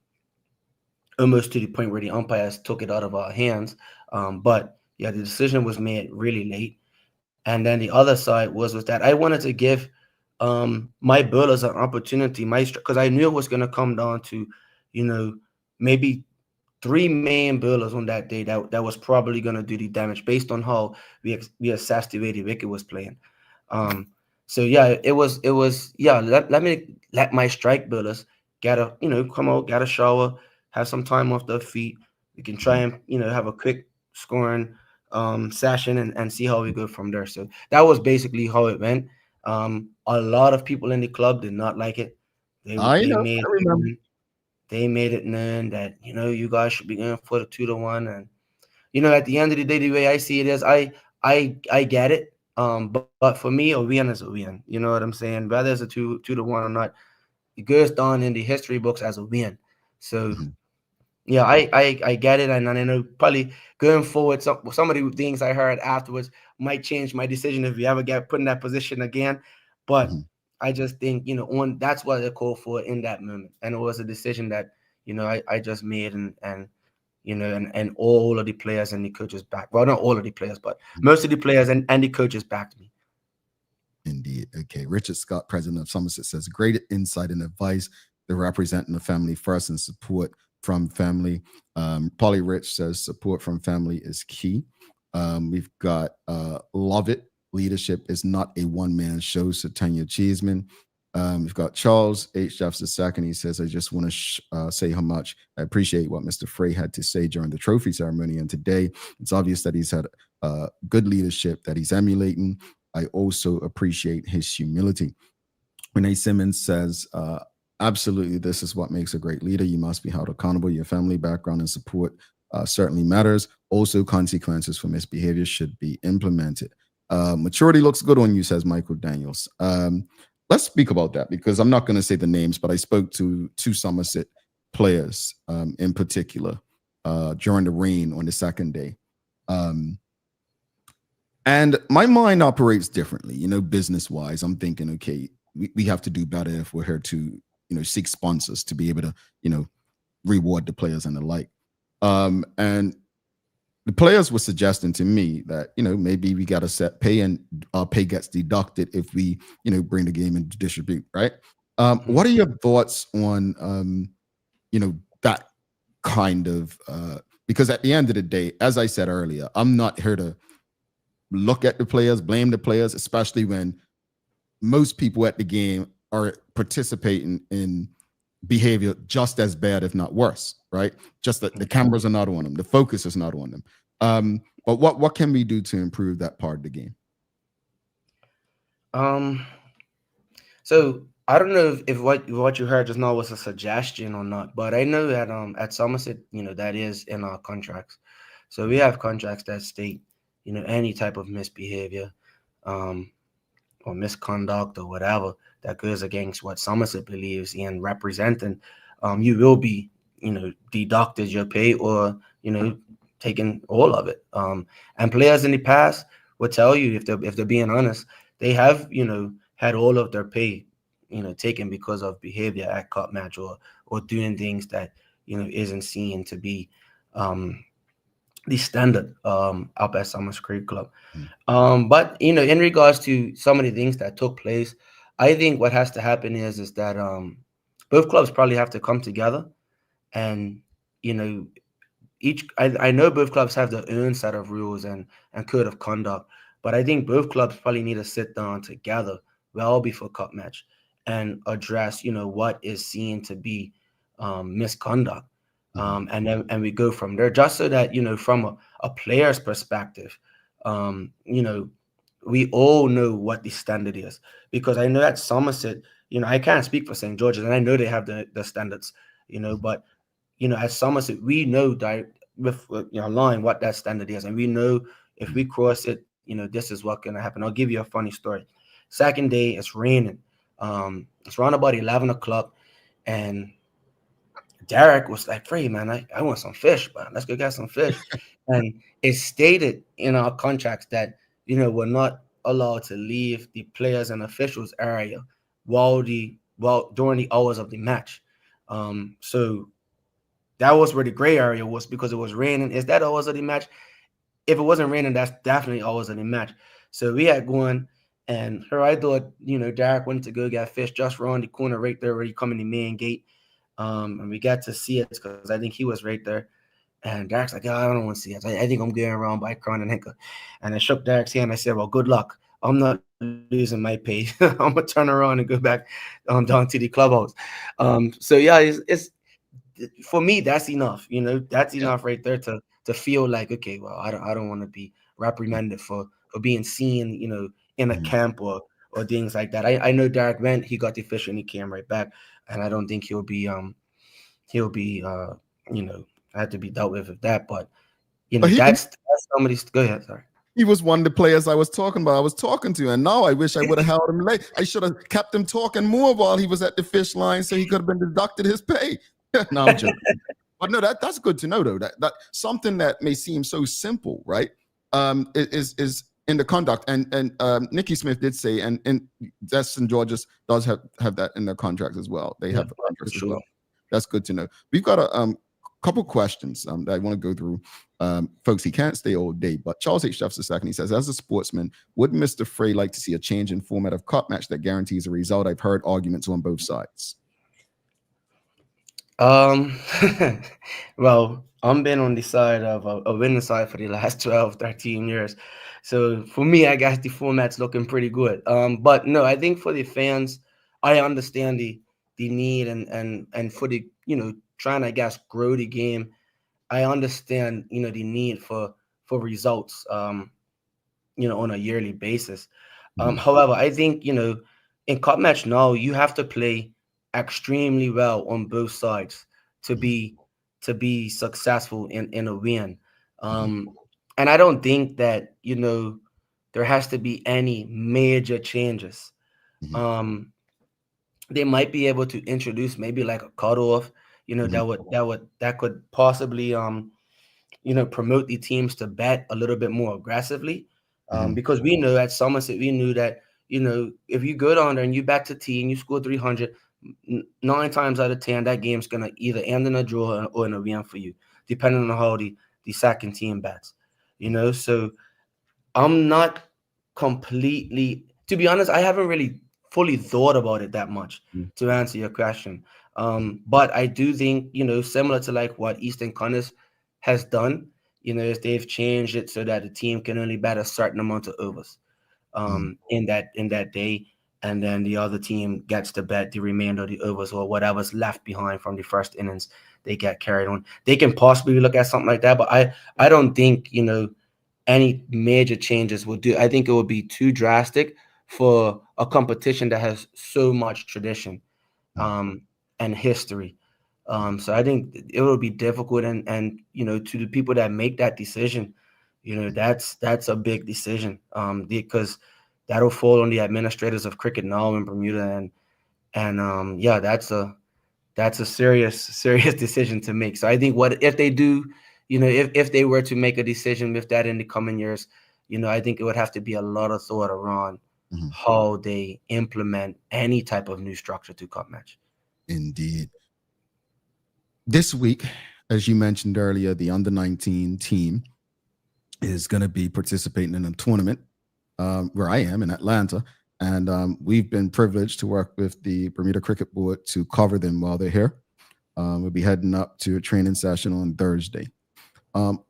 to the point where the umpires took it out of our hands. But yeah, the decision was made really late. And then the other side was that I wanted to give my bowlers an opportunity, because I knew it was going to come down to, maybe three main bowlers on that day that was probably going to do the damage based on how we assessed the way the wicket was playing. So yeah, it was let me let my strike bowlers get a come out, get a shower, have some time off their feet. We can try and have a quick scoring session and see how we go from there. So that was basically how it went. A lot of people in the club did not like it. I They know. made I remember. they made it known that you guys should be going for the 2-1, and at the end of the day, the way I see it is, I get it. But for me, a win is a win. You know what I'm saying? Whether it's a 2-1 or not, it goes down in the history books as a win. So yeah, I get it, and I know probably going forward, some of the things I heard afterwards might change my decision if we ever get put in that position again. But I just think on that's what they called for in that moment, and it was a decision that I just made, and all of the players and the coaches back. Well, not all of the players, but most of the players and the coaches backed me. Indeed. Okay. Richard Scott, president of Somerset, says great insight and advice. They're representing the family first and support from family. Polly Rich says support from family is key. We've got Love It. Leadership is not a one-man show. So Tanya Cheeseman. We've got Charles H. Jefferson II. He says, I just want to say how much I appreciate what Mr. Fray had to say during the trophy ceremony. And today, it's obvious that he's had good leadership that he's emulating. I also appreciate his humility. Renee Simmons says, absolutely, this is what makes a great leader. You must be held accountable. Your family background and support certainly matters. Also, consequences for misbehavior should be implemented. Maturity looks good on you, says Michael Daniels. Let's speak about that, because I'm not going to say the names, but I spoke to two Somerset players in particular during the rain on the second day. And my mind operates differently, business-wise. I'm thinking, okay, we have to do better if we're here to, seek sponsors to be able to, reward the players and the like. And the players were suggesting to me that, maybe we got to set pay, and our pay gets deducted if we, bring the game and distribute, right? What are your thoughts on, that kind of, because at the end of the day, as I said earlier, I'm not here to look at the players, blame the players, especially when most people at the game are participating in behavior just as bad, if not worse, right? Just that the cameras are not on them, the focus is not on them. But what can we do to improve that part of the game? So I don't know if what you heard just now was a suggestion or not, but I know that at Somerset, that is in our contracts. So we have contracts that state, any type of misbehavior, or misconduct or whatever that goes against what Somerset believes in representing, you will be, deducted your pay, or, taking all of it. And players in the past will tell you, if they're being honest, they have, had all of their pay, taken because of behavior at cup match, or doing things that, isn't seen to be the standard up at Somerset Cricket Club. But in regards to some of the things that took place, I think what has to happen is that both clubs probably have to come together, and I know both clubs have their own set of rules and code of conduct, but I think both clubs probably need to sit down together well before cup match and address what is seen to be misconduct. And we go from there, just so that from a player's perspective, we all know what the standard is. Because I know at Somerset, I can't speak for St. George's, and I know they have the standards, but at Somerset, we know with line what that standard is, and we know if we cross it, this is what's gonna happen. I'll give you a funny story. Second day, it's raining. It's around about 11 o'clock, and Derek was like, Fray, man, I want some fish, man. Let's go get some fish. And it's stated in our contracts that, we're not allowed to leave the players and officials area during the hours of the match. So that was where the gray area was, because it was raining. Is that hours of the match? If it wasn't raining, that's definitely hours of the match. So we had going, and I thought, Derek went to go get fish just around the corner right there where you come in the main gate. And we got to see it because I think he was right there. And Derek's like, I don't want to see it. I think I'm going around by Crown and Hinker. And I shook Derek's hand. I said, well, good luck. I'm not losing my pay. I'm going to turn around and go back down to the clubhouse. So, yeah, it's for me, that's enough. That's enough right there to feel like, okay, well, I don't want to be reprimanded for being seen, in a camp or things like that. I know Derek went, he got the fish and he came right back. And I don't think he'll be had to be dealt with that, but that's somebody's. Go ahead, sorry. He was one of the players I was talking about. I was talking to, and now I wish I would have held him late. I should have kept him talking more while he was at the fish line, so he could have been deducted his pay. No, I'm joking. But no, that's good to know though. That something that may seem so simple, right? Is in the conduct, and Nikki Smith did say, and St. George's does have that in their contracts as well. They have contracts as well. That's good to know. We've got a couple questions that I want to go through. Folks, he can't stay all day, but Charles H. Jeffs II, he says, as a sportsman, would Mr. Fray like to see a change in format of cup match that guarantees a result? I've heard arguments on both sides. Well, I'm been on the side of a winning side for the last 12, 13 years. So for me, I guess the format's looking pretty good. But no, I think for the fans, I understand the need and for the, trying to, I guess, grow the game. I understand, the need for results, on a yearly basis. However, I think, in cup match now, you have to play extremely well on both sides to be successful in a win. And I don't think that, there has to be any major changes. They might be able to introduce maybe like a cutoff, that could possibly promote the teams to bet a little bit more aggressively. Because we know at Somerset, we knew that, if you go down there and you bet to T and you score 300, 9 times out of 10, that game's gonna either end in a draw or in a win for you, depending on how the second team bets. So I'm not completely, to be honest, I haven't really fully thought about it that much to answer your question. But I do think, similar to like what Eastern Conference has done, if they've changed it so that the team can only bet a certain amount of overs in that day, and then the other team gets to bet the remainder of the overs or whatever's left behind from the first innings, they get carried on. They can possibly look at something like that, but I don't think, any major changes will do. I think it would be too drastic for a competition that has so much tradition and history. So I think it will be difficult, and to the people that make that decision, that's a big decision, because that'll fall on the administrators of cricket now in Bermuda, and yeah, that's a serious decision to make. So I think what if they do, if they were to make a decision with that in the coming years, I think it would have to be a lot of thought around how they implement any type of new structure to cup match. Indeed. This week, as you mentioned earlier, the under-19 team is going to be participating in a tournament where I am in Atlanta. And we've been privileged to work with the Bermuda Cricket Board to cover them while they're here. We'll be heading up to a training session on Thursday.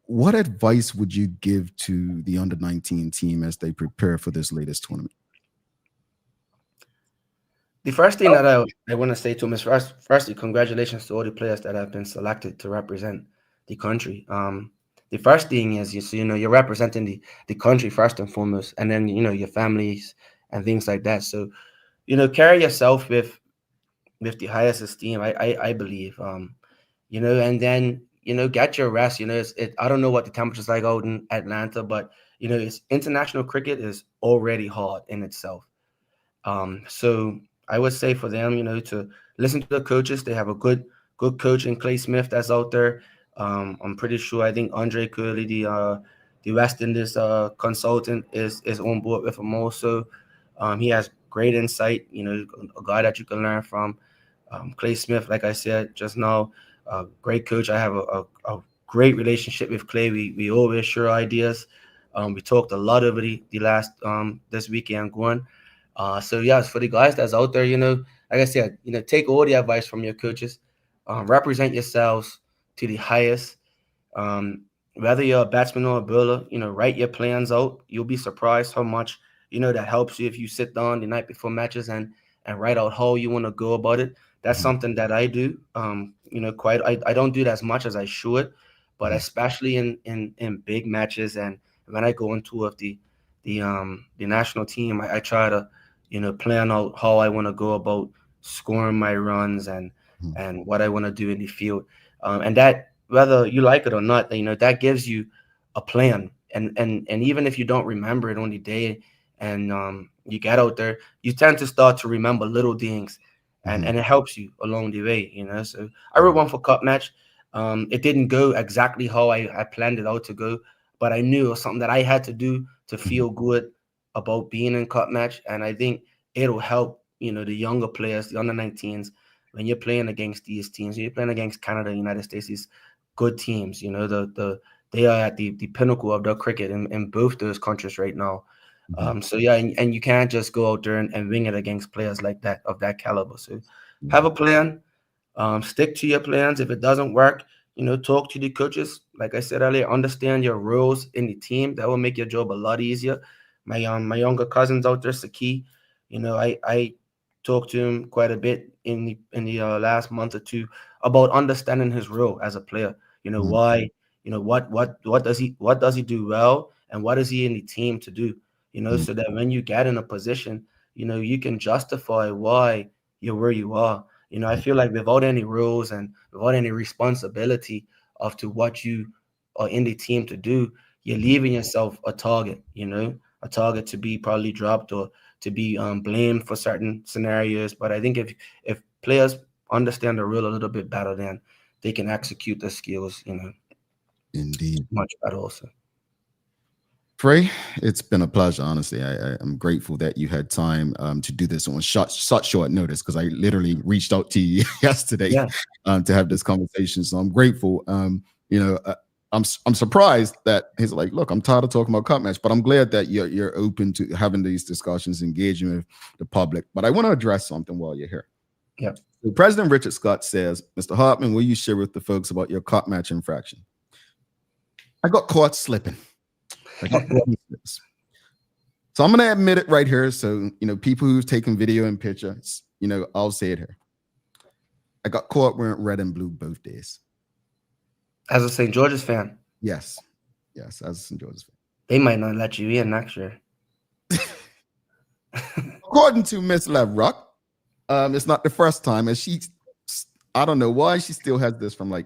What advice would you give to the under-19 team as they prepare for this latest tournament? The first thing that I want to say to them is firstly, congratulations to all the players that have been selected to represent the country. The first thing is, you're representing the country first and foremost, and then, your families and things like that. So, carry yourself with the highest esteem, I believe, and then, get your rest. I don't know what the temperature's like out in Atlanta, but, it's international cricket is already hard in itself. So I would say for them, to listen to the coaches. They have a good coach in Clay Smith that's out there. I'm pretty sure. I think Andre Curley, the West Indies consultant, is on board with him also. He has great insight. A guy that you can learn from. Clay Smith, like I said just now, great coach. I have a great relationship with Clay. We always share ideas. We talked a lot over the last this weekend going. So yes, for the guys that's out there, like I said, take all the advice from your coaches, represent yourselves to the highest, Whether you're a batsman or a bowler, write your plans out. You'll be surprised how much, that helps you if you sit down the night before matches and write out how you want to go about it. That's something that I do. I don't do it as much as I should, but especially in big matches and when I go into of the national team, I try to, plan out how I want to go about scoring my runs and what I want to do in the field. And that, whether you like it or not, that gives you a plan. And even if you don't remember it on the day and you get out there, you tend to start to remember little things and it helps you along the way, So I wrote one for cup match. It didn't go exactly how I planned it out to go, but I knew it was something that I had to do to feel good about being in cup match. And I think it'll help, the younger players, the under 19s, when you're playing against these teams, you're playing against Canada, United States, these good teams, they are at the pinnacle of their cricket in both those countries right now. So yeah, and you can't just go out there and wing it against players like that, of that caliber. So have a plan, stick to your plans. If it doesn't work, talk to the coaches. Like I said earlier, understand your roles in the team. That will make your job a lot easier. My younger cousins out there, Saki, I talked to him quite a bit in the last month or two about understanding his role as a player. Why, what does he do well, and what is he in the team to do? So that when you get in a position, you can justify why you're where you are. I feel like without any rules and without any responsibility of to what you are in the team to do, you're leaving yourself a target, a target to be probably dropped or to be blamed for certain scenarios. But I think if players understand the rule a little bit better, then they can execute the skills, Indeed, much better also. Fray, it's been a pleasure, honestly. I'm grateful that you had time to do this on such short notice, because I literally reached out to you yesterday to have this conversation. So I'm grateful. I'm surprised that he's like, look, I'm tired of talking about cup match, but I'm glad that you're open to having these discussions, engaging with the public. But I want to address something while you're here. Yeah. So President Richard Scott says, Mr. Hartman, will you share with the folks about your cup match infraction? I got caught slipping. So I'm going to admit it right here. So, people who've taken video and pictures, I'll say it here. I got caught wearing red and blue both days. As a St. George's fan? Yes, as a St. George's fan. They might not let you in next year. According to Miss Lavrock, it's not the first time. And I don't know why she still has this from like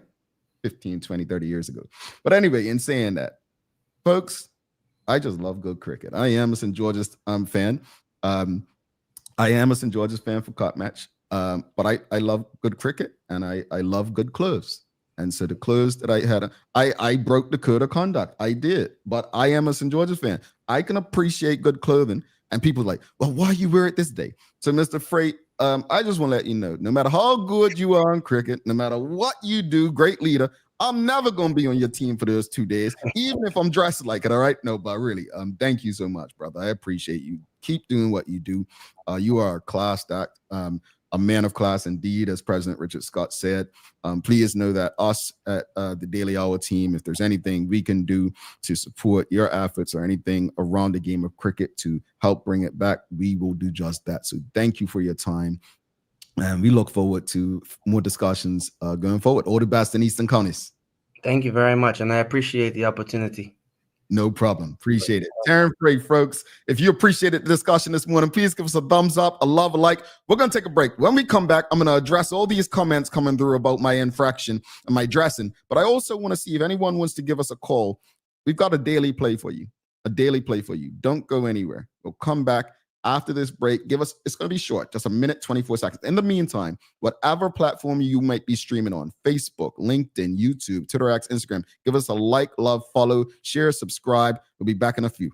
15, 20, 30 years ago. But anyway, in saying that, folks, I just love good cricket. I am a St. George's fan. I am a St. George's fan for cup match. But I love good cricket and I love good clothes. And so the clothes that I had, I broke the code of conduct. I did. But I am a St. George's fan. I can appreciate good clothing. And people are like, well, why you wear it this day? So Mr. Fray, I just want to let you know, no matter how good you are in cricket, no matter what you do, great leader, I'm never going to be on your team for those 2 days, even if I'm dressed like it. All right. No, but really, thank you so much, brother. I appreciate you. Keep doing what you do. You are a class act, a man of class indeed, as President Richard Scott said. Please know that us at the Daily Hour team, if there's anything we can do to support your efforts or anything around the game of cricket to help bring it back, we will do just that. So thank you for your time. And we look forward to more discussions going forward. All the best in Eastern Counties. Thank you very much. And I appreciate the opportunity. No problem. Appreciate it. Terryn Fray, folks, if you appreciated the discussion this morning, please give us a thumbs up, a love, a like. We're going to take a break. When we come back, I'm going to address all these comments coming through about my infraction and my dressing. But I also want to see if anyone wants to give us a call. We've got a daily play for you. Don't go anywhere. We'll come back after this break. It's going to be short, just a minute, 24 seconds. In the meantime, whatever platform you might be streaming on, Facebook, LinkedIn, YouTube, Twitter, X, Instagram, give us a like, love, follow, share, subscribe. We'll be back in a few.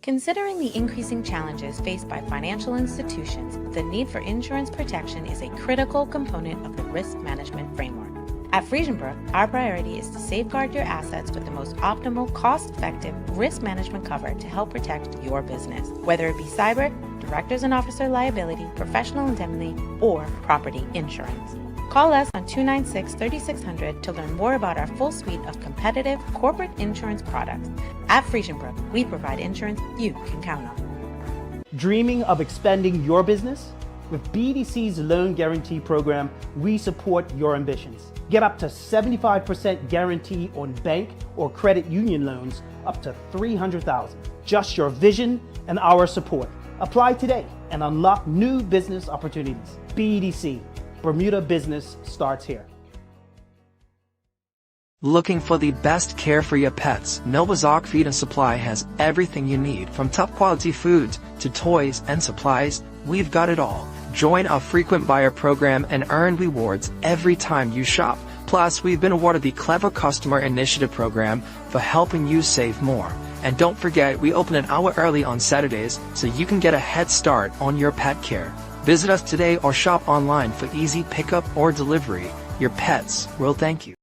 Considering the increasing challenges faced by financial institutions, the need for insurance protection is a critical component of the risk management framework. At Friesenbrook, our priority is to safeguard your assets with the most optimal, cost-effective risk management cover to help protect your business, whether it be cyber, directors and officer liability, professional indemnity, or property insurance. Call us on 296-3600 to learn more about our full suite of competitive corporate insurance products. At Friesenbrook, we provide insurance you can count on. Dreaming of expanding your business? With BDC's loan guarantee program, we support your ambitions. Get up to 75% guarantee on bank or credit union loans up to $300,000. Just your vision and our support. Apply today and unlock new business opportunities. BDC, Bermuda business starts here. Looking for the best care for your pets? Novazok Feed and Supply has everything you need, from top quality foods to toys and supplies. We've got it all. Join our frequent buyer program and earn rewards every time you shop. Plus, we've been awarded the Clever Customer Initiative program for helping you save more. And don't forget, we open an hour early on Saturdays so you can get a head start on your pet care. Visit us today or shop online for easy pickup or delivery. Your pets will thank you.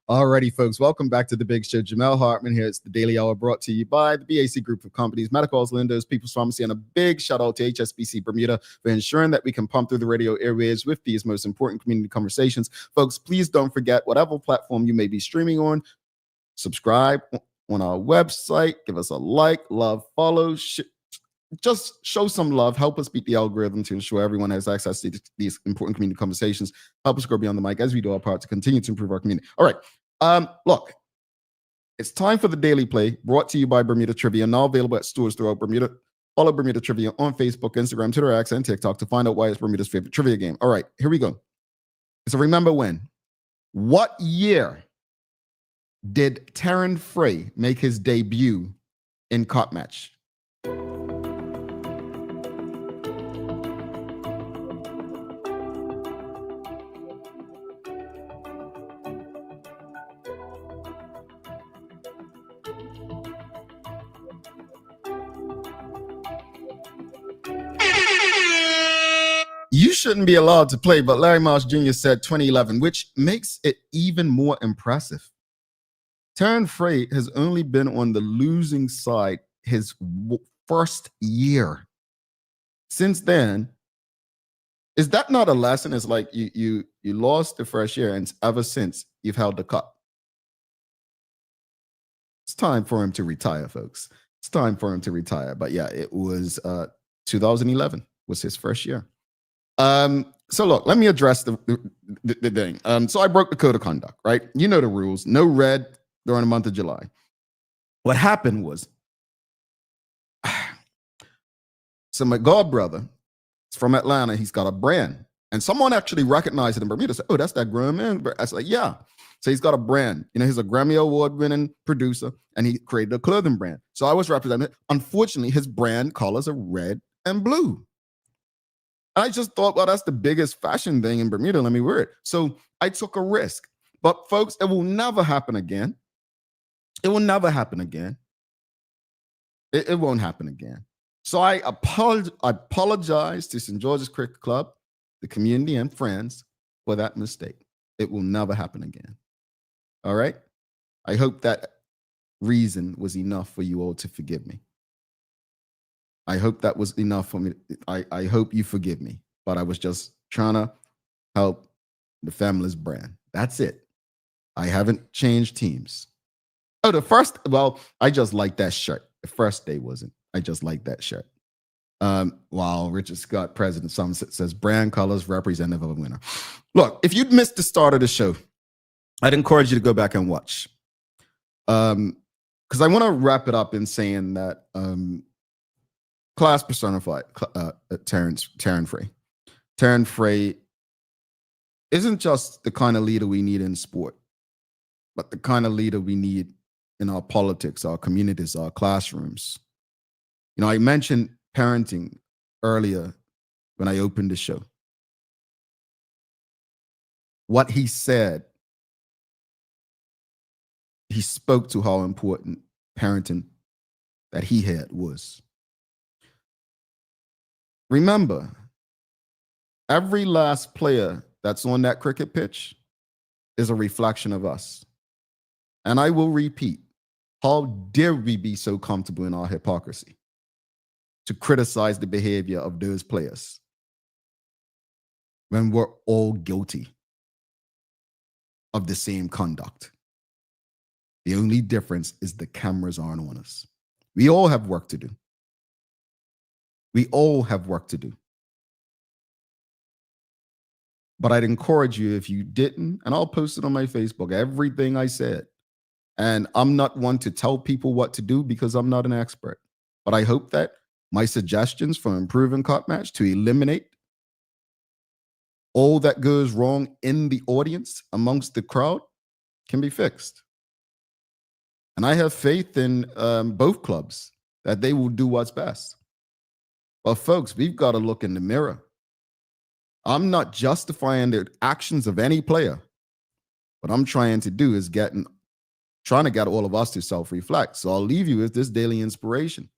Alrighty, folks, welcome back to the Big Show. Jamel Hartman here. It's the Daily Hour brought to you by the BAC Group of Companies, Medicals, Lindos, People's Pharmacy, and a big shout out to HSBC Bermuda for ensuring that we can pump through the radio airwaves with these most important community conversations. Folks, please don't forget, whatever platform you may be streaming on, subscribe on our website, give us a like, love, follow, just show some love. Help us beat the algorithm to ensure everyone has access to these important community conversations. Help us grow beyond the mic as we do our part to continue to improve our community. All right. Look, it's time for the Daily Play, brought to you by Bermuda Trivia, now available at stores throughout Bermuda. Follow Bermuda Trivia on Facebook, Instagram, Twitter, X, and TikTok to find out why it's Bermuda's favorite trivia game. All right, here we go. So remember when? What year did Terryn Fray make his debut in Cop Match? You shouldn't be allowed to play, but Larry Marsh Jr. said 2011, which makes it even more impressive. Terryn Fray has only been on the losing side his first year. Since then, is that not a lesson? It's like you lost the first year, and ever since you've held the cup. It's time for him to retire, folks. It's time for him to retire. But yeah, it was 2011 was his first year. So look, let me address the thing. So I broke the code of conduct, right? You know the rules. No red during the month of July. What happened was, so my god brother is from Atlanta. He's got a brand, and someone actually recognized it in Bermuda. Said, "Oh, that's that grown man." I was like, "Yeah." So he's got a brand. You know, he's a Grammy Award-winning producer, and he created a clothing brand. So I was representing it. Unfortunately, his brand colors are red and blue. I just thought, well, that's the biggest fashion thing in Bermuda. Let me wear it. So I took a risk. But folks, it will never happen again. It will never happen again. It won't happen again. So I apologize to St. George's Cricket Club, the community, and friends for that mistake. It will never happen again. All right? I hope that reason was enough for you all to forgive me. I hope that was enough for me. I hope you forgive me, but I was just trying to help the family's brand. That's it. I haven't changed teams. Oh, I just like that shirt. The first day wasn't. I just like that shirt. While Richard Scott, President Somerset, says brand colors representative of a winner. Look, if you'd missed the start of the show, I'd encourage you to go back and watch. Because I want to wrap it up in saying that class personified, Taran Fray. Taran Fray isn't just the kind of leader we need in sport, but the kind of leader we need in our politics, our communities, our classrooms. You know, I mentioned parenting earlier when I opened the show. What he said, he spoke to how important parenting that he had was. Remember, every last player that's on that cricket pitch is a reflection of us. And I will repeat, how dare we be so comfortable in our hypocrisy to criticize the behavior of those players when we're all guilty of the same conduct. The only difference is the cameras aren't on us. We all have work to do. We all have work to do. But I'd encourage you, if you didn't, and I'll post it on my Facebook, everything I said. And I'm not one to tell people what to do because I'm not an expert. But I hope that my suggestions for improving cut match to eliminate all that goes wrong in the audience amongst the crowd can be fixed. And I have faith in both clubs that they will do what's best. But folks, we've got to look in the mirror. I'm not justifying the actions of any player. What I'm trying to do is trying to get all of us to self-reflect. So I'll leave you with this daily inspiration.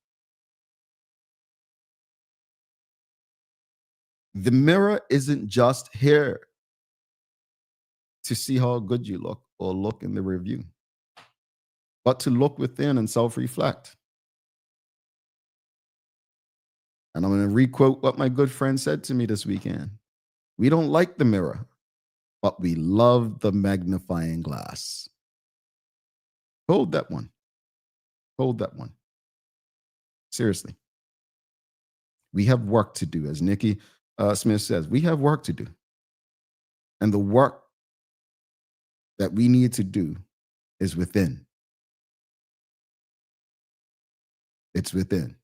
The mirror isn't just here to see how good you look or look in the review, but to look within and self-reflect. And I'm going to requote what my good friend said to me this weekend. We don't like the mirror, but we love the magnifying glass. Hold that one. Hold that one. Seriously. We have work to do. As Nikki Smith says, we have work to do. And the work that we need to do is within. It's within.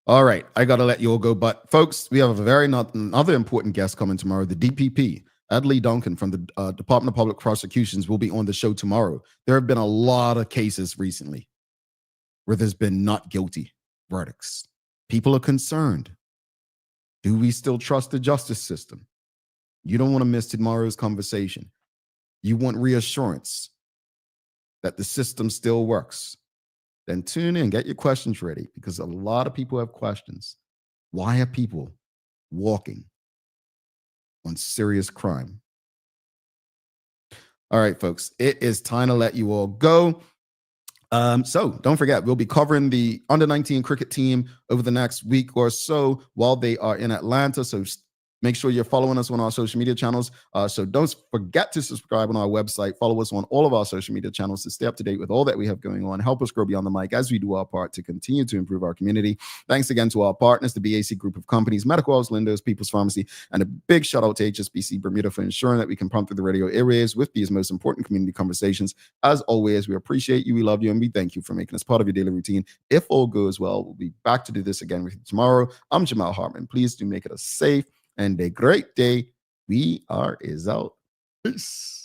All right, I got to let you all go. But folks, we have another important guest coming tomorrow. The DPP, Adley Duncan from the Department of Public Prosecutions, will be on the show tomorrow. There have been a lot of cases recently where there's been not guilty verdicts. People are concerned. Do we still trust the justice system? You don't want to miss tomorrow's conversation. You want reassurance that the system still works. Then tune in, get your questions ready, because a lot of people have questions. Why are people walking on serious crime? All right, folks, it is time to let you all go. So don't forget, we'll be covering the under-19 cricket team over the next week or so while they are in Atlanta. So make sure you're following us on our social media channels. So don't forget to subscribe on our website. Follow us on all of our social media channels to stay up to date with all that we have going on. Help us grow beyond the mic as we do our part to continue to improve our community. Thanks again to our partners, the BAC Group of Companies, Medical House, Lindos, People's Pharmacy, and a big shout out to HSBC Bermuda for ensuring that we can pump through the radio airwaves with these most important community conversations. As always, we appreciate you, we love you, and we thank you for making us part of your daily routine. If all goes well, we'll be back to do this again with you tomorrow. I'm Jamal Hartman. Please do make it a safe and a great day. We are out. Peace.